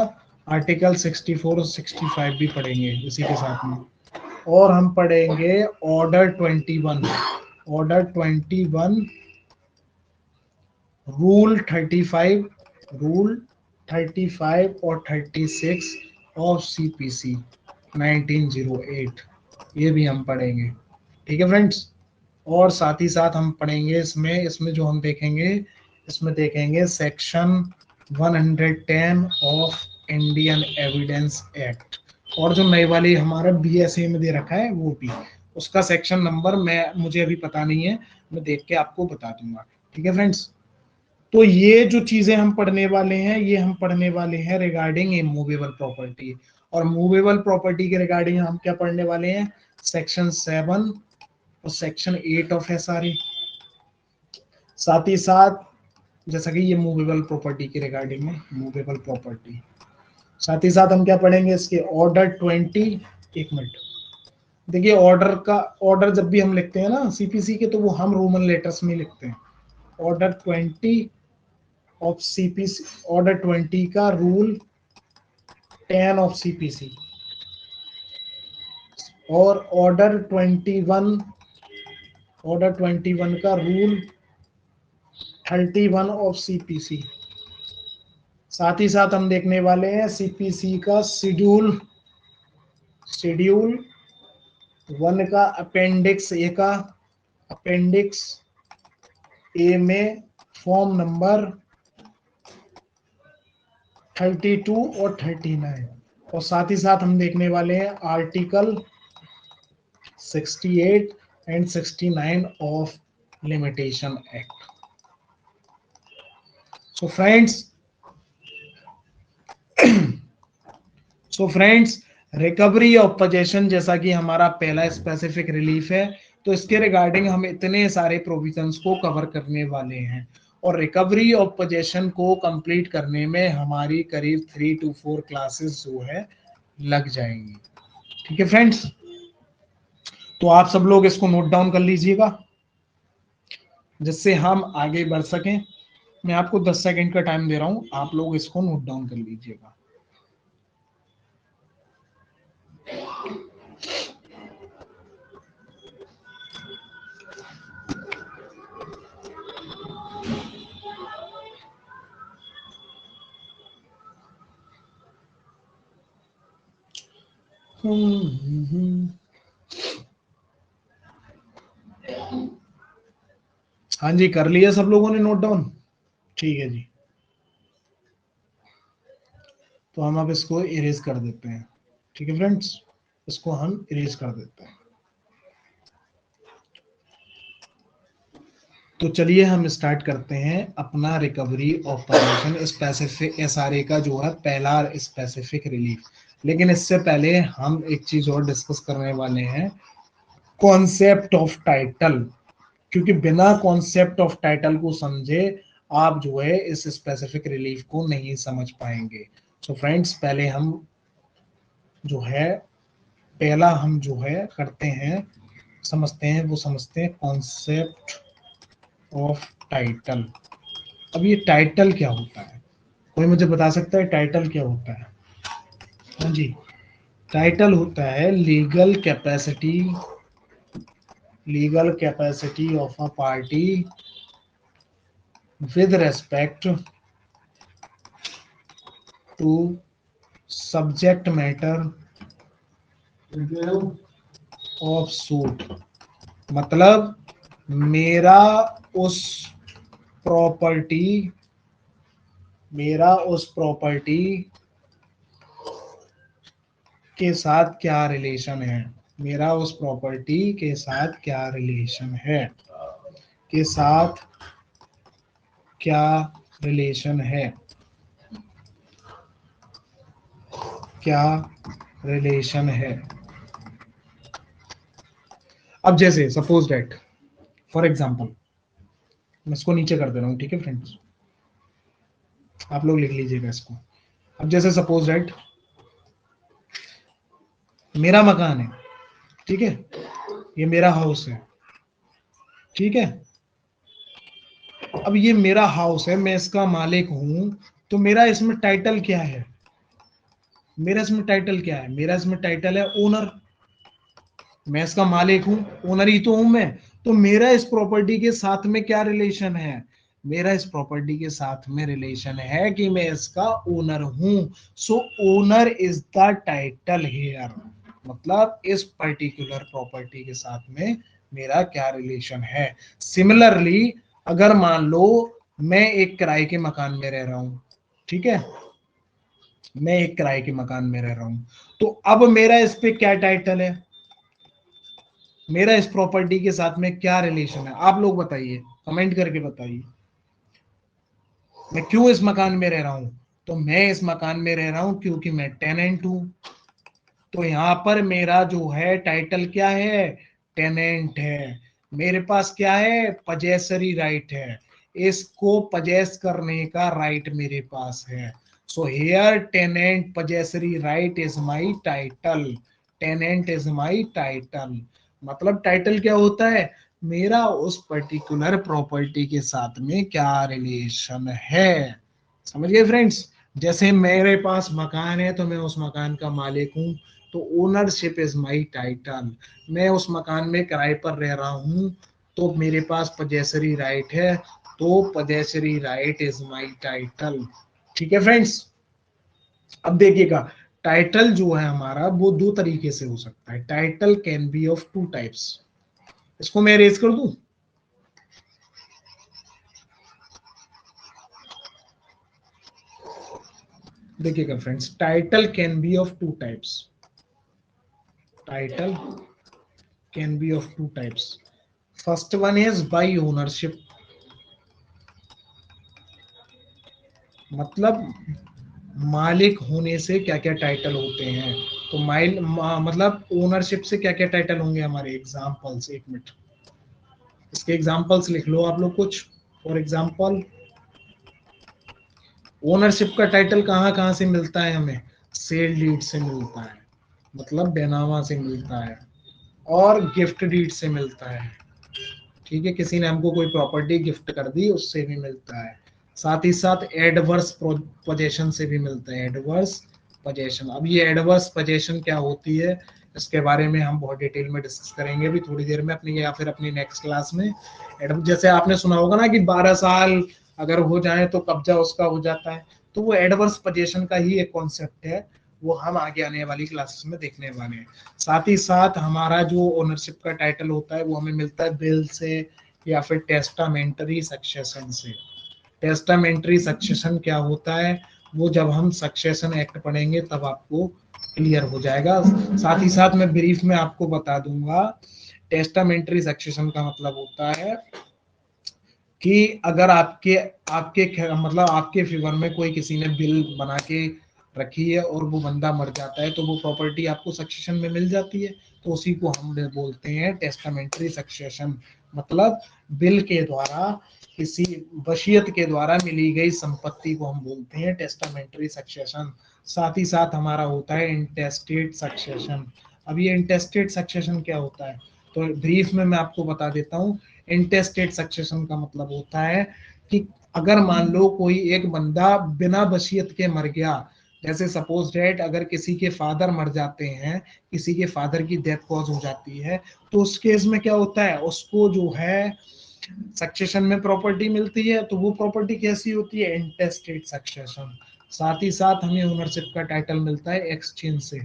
आर्टिकल 64 और 65 भी पढ़ेंगे इसी के साथ में। और हम पढ़ेंगे ऑर्डर 21, ऑर्डर 21, रूल 35, रूल 35 और 36 ऑफ सीपीसी 1908, ये भी हम पढ़ेंगे। ठीक है फ्रेंड्स। और साथ ही साथ हम पढ़ेंगे इसमें इसमें जो हम देखेंगे, इसमें देखेंगे section 110 of Indian evidence act. और जो नई वाली हमारा बीएसए में दे रखा है वो भी, उसका सेक्शन नंबर मैं मुझे अभी पता नहीं है, मैं देख के आपको बता दूंगा। ठीक है फ्रेंड्स। तो ये जो चीजें हम पढ़ने वाले हैं ये हम पढ़ने वाले हैं रिगार्डिंग इमूवेबल प्रॉपर्टी। और मूवेबल प्रॉपर्टी के रिगार्डिंग हम क्या पढ़ने वाले हैं, सेक्शन 7 और सेक्शन 8 ऑफ एसआरए। साथ ही साथ जैसा कि ये मूवेबल प्रॉपर्टी के रिगार्डिंग है, मूवेबल प्रॉपर्टी। साथ ही साथ हम क्या पढ़ेंगे, इसके ऑर्डर 20। एक मिनट, देखिए ऑर्डर का, ऑर्डर जब भी हम लिखते हैं ना सीपीसी के तो वो हम रोमन लेटर्स में लिखते हैं। ऑर्डर 20 ऑफ सीपीसी, ऑर्डर 20 का रूल 10 ऑफ सीपीसी। और ऑर्डर 21, ऑर्डर 21 का रूल 31 ऑफ सीपीसी। साथ ही साथ हम देखने वाले हैं सीपीसी का शेड्यूल, शेड्यूल 1 का अपेंडिक्स ए का, अपेंडिक्स ए में फॉर्म नंबर 32 और 39। और साथ ही साथ हम देखने वाले हैं article 68 and 69 of limitation act. So friends, so friends, recovery of possession जैसा कि हमारा पहला स्पेसिफिक रिलीफ है, तो इसके रिगार्डिंग हम इतने सारे प्रोविजंस को कवर करने वाले हैं। और रिकवरी ऑफ पोजेशन को कंप्लीट करने में हमारी करीब 3 to 4 क्लासेस जो है लग जाएंगी। ठीक है फ्रेंड्स। तो आप सब लोग इसको नोट डाउन कर लीजिएगा जिससे हम आगे बढ़ सकें। मैं आपको 10 सेकंड का टाइम दे रहा हूं, आप लोग इसको नोट डाउन कर लीजिएगा। हाँ जी, कर लिया सब लोगों ने नोट डाउन? ठीक है जी, तो हम अब इसको इरेज कर देते हैं। ठीक है फ्रेंड्स, इसको हम इरेज कर देते हैं। तो चलिए हम स्टार्ट करते हैं अपना रिकवरी ऑपरेशन स्पेसिफिक एसआरए का जो है पहला स्पेसिफिक रिलीफ। लेकिन इससे पहले हम एक चीज और डिस्कस करने वाले हैं, कॉन्सेप्ट ऑफ टाइटल। क्योंकि बिना कॉन्सेप्ट ऑफ टाइटल को समझे आप जो है इस स्पेसिफिक रिलीफ को नहीं समझ पाएंगे। सो फ्रेंड्स, पहले हम जो है पहला हम जो है करते हैं, समझते हैं, वो समझते हैं कॉन्सेप्ट ऑफ टाइटल। अब ये टाइटल क्या होता है? कोई मुझे बता सकता है टाइटल क्या होता है? हाँ जी, टाइटल होता है legal capacity of a party with respect to subject matter of suit। मतलब मेरा उस प्रॉपर्टी के साथ क्या रिलेशन है, मेरा उस प्रॉपर्टी के साथ क्या रिलेशन है, के साथ क्या रिलेशन है, क्या रिलेशन है। अब जैसे सपोज डेट, फॉर एग्जांपल, मैं इसको नीचे कर दे रहा हूँ, ठीक है फ्रेंड्स, आप लोग लिख लीजिएगा इसको। अब जैसे सपोज डेट मेरा मकान है, ठीक है, ये मेरा हाउस है, ठीक है। अब ये मेरा हाउस है, मैं इसका मालिक हूं, तो मेरा इसमें टाइटल क्या है? मेरा इसमें टाइटल है ओनर। मैं इसका मालिक हूं, ओनर ही तो हूं मैं। तो मेरा इस प्रॉपर्टी के साथ में क्या रिलेशन है? मेरा इस प्रॉपर्टी के साथ में रिलेशन है कि मैं इसका ओनर हूं। So owner is the title here. मतलब इस पर्टिकुलर प्रॉपर्टी के साथ में मेरा क्या रिलेशन है। सिमिलरली, अगर मान लो मैं एक किराए के मकान में रह रहा हूं, ठीक है, मैं एक किराए के मकान में रह रहा हूं, तो अब मेरा इस पे क्या टाइटल है, मेरा इस प्रॉपर्टी के साथ में क्या रिलेशन है? आप लोग बताइए, कमेंट करके बताइए। मैं क्यों इस मकान में रह रहा हूं? तो मैं इस मकान में रह रहा हूं क्योंकि मैं टेनेंट हूं। तो यहां पर मेरा जो है टाइटल क्या है? टेनेंट है। मेरे पास क्या है? पजेसरी राइट है। इसको पजेस करने का राइट मेरे पास है। So here tenant possessory right is my title. Tenant is my title. मतलब टाइटल क्या होता है? मेरा उस पर्टिकुलर प्रॉपर्टी के साथ में क्या रिलेशन है। समझ गए फ्रेंड्स? जैसे मेरे पास मकान है तो मैं उस मकान का मालिक हूं, तो ओनरशिप इज माय टाइटल। मैं उस मकान में किराए पर रह रहा हूं, तो मेरे पास पजेसरी राइट है, तो पजेसरी राइट इज माय टाइटल। ठीक है फ्रेंड्स? अब देखिएगा, टाइटल जो है हमारा वो दो तरीके से हो सकता है। Title can be of two types. इसको मैं रेज कर दूं? देखिएगा friends, title can be of two types. Title can be of two types. First one is by ownership. मतलब मालिक होने से क्या क्या टाइटल होते हैं। तो मतलब ओनरशिप से क्या क्या टाइटल होंगे हमारे? एग्जांपल्स, एक मिनट, इसके एग्जांपल्स लिख लो आप लोग कुछ। फॉर एग्जांपल, ओनरशिप का टाइटल कहाँ कहाँ से मिलता है हमें? सेल डीड से मिलता है, मतलब बेनामा से मिलता है, और गिफ्ट डीड से मिलता है। ठीक है, किसी ने हमको कोई प्रॉपर्टी गिफ्ट कर दी, उससे भी मिलता है। साथ ही साथ एडवर्स पोजेशन से भी मिलता है। एडवर्स पोजेशन, अब ये एडवर्स पोजेशन क्या होती है, इसके बारे में हम बहुत डिटेल में डिस्कस करेंगे अभी थोड़ी देर में अपनी, या फिर अपनी नेक्स्ट क्लास में। जैसे आपने सुना होगा ना कि 12 साल अगर हो जाए तो कब्जा उसका हो जाता है, तो वो एडवर्स पोजेशन का ही एक कॉन्सेप्ट है। वो हम आगे आने वाली क्लासेस में देखने वाले हैं। साथ ही साथ हमारा जो ओनरशिप का टाइटल होता है वो हमें मिलता है बिल से या फिर टेस्टामेंटरी सक्सेशन से। टेस्टामेंटरी सक्सेशन क्या होता है, वो जब हम सक्सेशन एक्ट पढ़ेंगे तब आपको क्लियर हो जाएगा। साथ ही साथ मैं ब्रीफ में आपको बता दूंगा, टेस्टामेंटरी सक्सेशन का मतलब होता है कि अगर आपके आपके मतलब आपके फेवर में कोई किसी ने बिल बना के रखी है और वो बंदा मर जाता है तो वो प्रॉपर्टी आपको सक्सेशन में मिल जाती है, तो उसी को हम बोलते हैं टेस्टामेंटरी सक्सेशन। मतलब बिल के द्वारा, किसी वसीयत के द्वारा मिली गई संपत्ति को हम बोलते हैं टेस्टामेंटरी सक्सेशन। साथ ही साथ हमारा होता है इंटेस्टेट सक्सेशन। अब ये इंटेस्टेट सक्सेशन क्या होता है, तो ब्रीफ में मैं आपको बता देता हूँ। इंटेस्टेट सक्सेशन का मतलब होता है कि अगर मान लो कोई एक बंदा बिना वसीयत के मर गया, जैसे सपोज डेट अगर किसी के फादर मर जाते हैं, किसी के फादर की डेथ कॉज हो जाती है, तो उस केस में क्या होता है, उसको जो है सक्सेशन में प्रॉपर्टी मिलती है। तो वो प्रॉपर्टी कैसी होती है, इंटेस्टेट सक्सेशन। साथ ही साथ हमें ओनरशिप का टाइटल मिलता है एक्सचेंज से।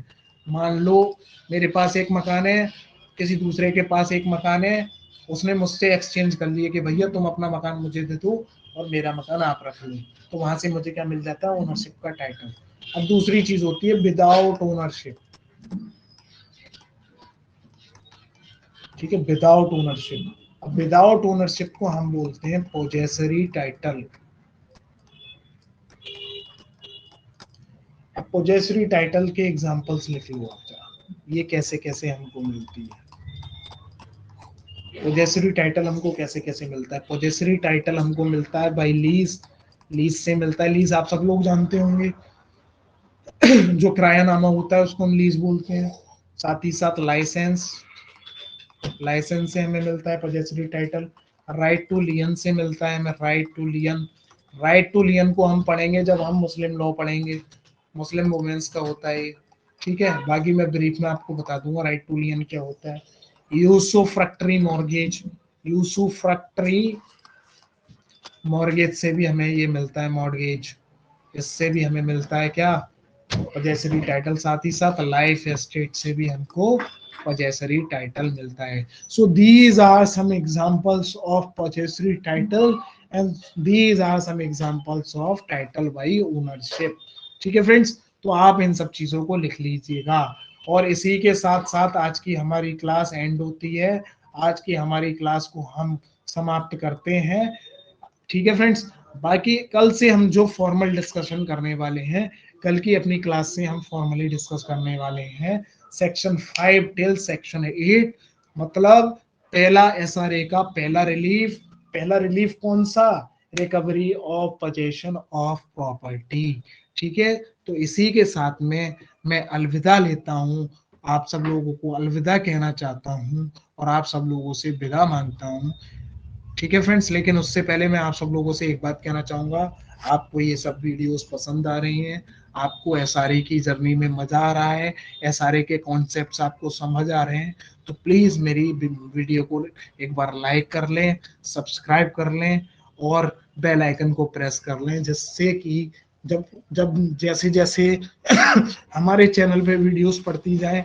मान लो मेरे पास एक मकान है, किसी दूसरे के पास एक मकान है, उसने मुझसे एक्सचेंज कर लिए कि भैया तुम अपना मकान मुझे दे दो और मेरा मकान आप रख लो, तो वहां से मुझे क्या मिल जाता है, ओनरशिप का टाइटल। अब दूसरी चीज होती है विदाउट ओनरशिप। ठीक है, विदाउट ओनरशिप। अब विदाउट ओनरशिप को हम बोलते हैं पोजेसरी टाइटल। अब पोजेसरी टाइटल के एग्जांपल्स लिख लो आप जरा, ये कैसे कैसे हमको मिलती है। पोजेसरी टाइटल हमको कैसे कैसे मिलता है, पोजेसरी टाइटल हमको मिलता है बाय लीज। लीज से मिलता है, लीज आप सब लोग जानते होंगे, जो किरायानामा होता है उसको हम लीज बोलते हैं। साथ ही साथ लाइसेंस, लाइसेंस से हमें मिलता है possessory title. Right to lien से मिलता है हमें right to lien. Right to lien को हम पढ़ेंगे जब हम मुस्लिम लॉ पढ़ेंगे, मुस्लिम वुमेन्स का होता है। ठीक है, बाकी मैं ब्रीफ में आपको बता दूंगा राइट टू लियन क्या होता है। यूसुफ्रक्टरी मॉर्गेज, यूसुफ्रक्टरी मॉर्गेज से भी हमें ये मिलता है मॉर्गेज, इससे भी हमें मिलता है क्या, पजेसरी टाइटल। साथ ही साथ लाइफ एस्टेट से भी हमको पजेसरी टाइटल मिलता है। So these are some examples of possessory title and these are some examples of title by ownership. ठीक है फ्रेंड्स, तो आप इन सब चीजों को लिख लीजिएगा। और इसी के साथ साथ आज की हमारी क्लास एंड होती है, आज की हमारी क्लास को हम समाप्त करते हैं। ठीक है फ्रेंड्स, बाकी कल से हम जो फॉर्मल डिस्कशन करने वाले हैं, कल की अपनी क्लास से हम फॉर्मली डिस्कस करने वाले हैं सेक्शन 5 टिल सेक्शन 8। मतलब पहला एसआरए का पहला रिलीफ, पहला रिलीफ कौन सा, recovery of possession of property. ठीक है, तो इसी के साथ में मैं अलविदा लेता हूं, आप सब लोगों को अलविदा कहना चाहता हूं और आप सब लोगों से विदा मांगता हूं। ठीक है फ्रेंड्स, लेकिन उससे पहले मैं आप सब लोगों से एक बात कहना चाहूंगा, आपको ये सब वीडियोस पसंद आ रही हैं, आपको एसआरए की जर्नी में मजा आ रहा है, एसआरए के कॉन्सेप्ट्स आपको समझ आ रहे हैं, तो प्लीज मेरी वीडियो को एक बार लाइक कर लें, सब्सक्राइब कर लें और बेल आइकन को प्रेस कर लें, जिससे कि जब जब जैसे जैसे हमारे चैनल पे वीडियोस पड़ती जाए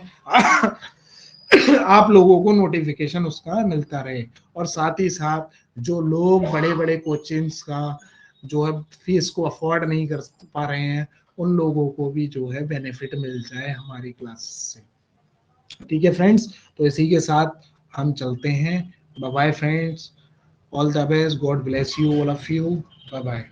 आप लोगों को नोटिफिकेशन उसका मिलता रहे। और साथ ही साथ जो लोग बड़े बड़े कोचिंग्स का जो है फीस को अफोर्ड नहीं कर पा रहे हैं, उन लोगों को भी जो है बेनिफिट मिल जाए हमारी क्लास से। ठीक है फ्रेंड्स, तो इसी के साथ हम चलते हैं। Bye bye friends, all the best, God bless you all of you, bye bye.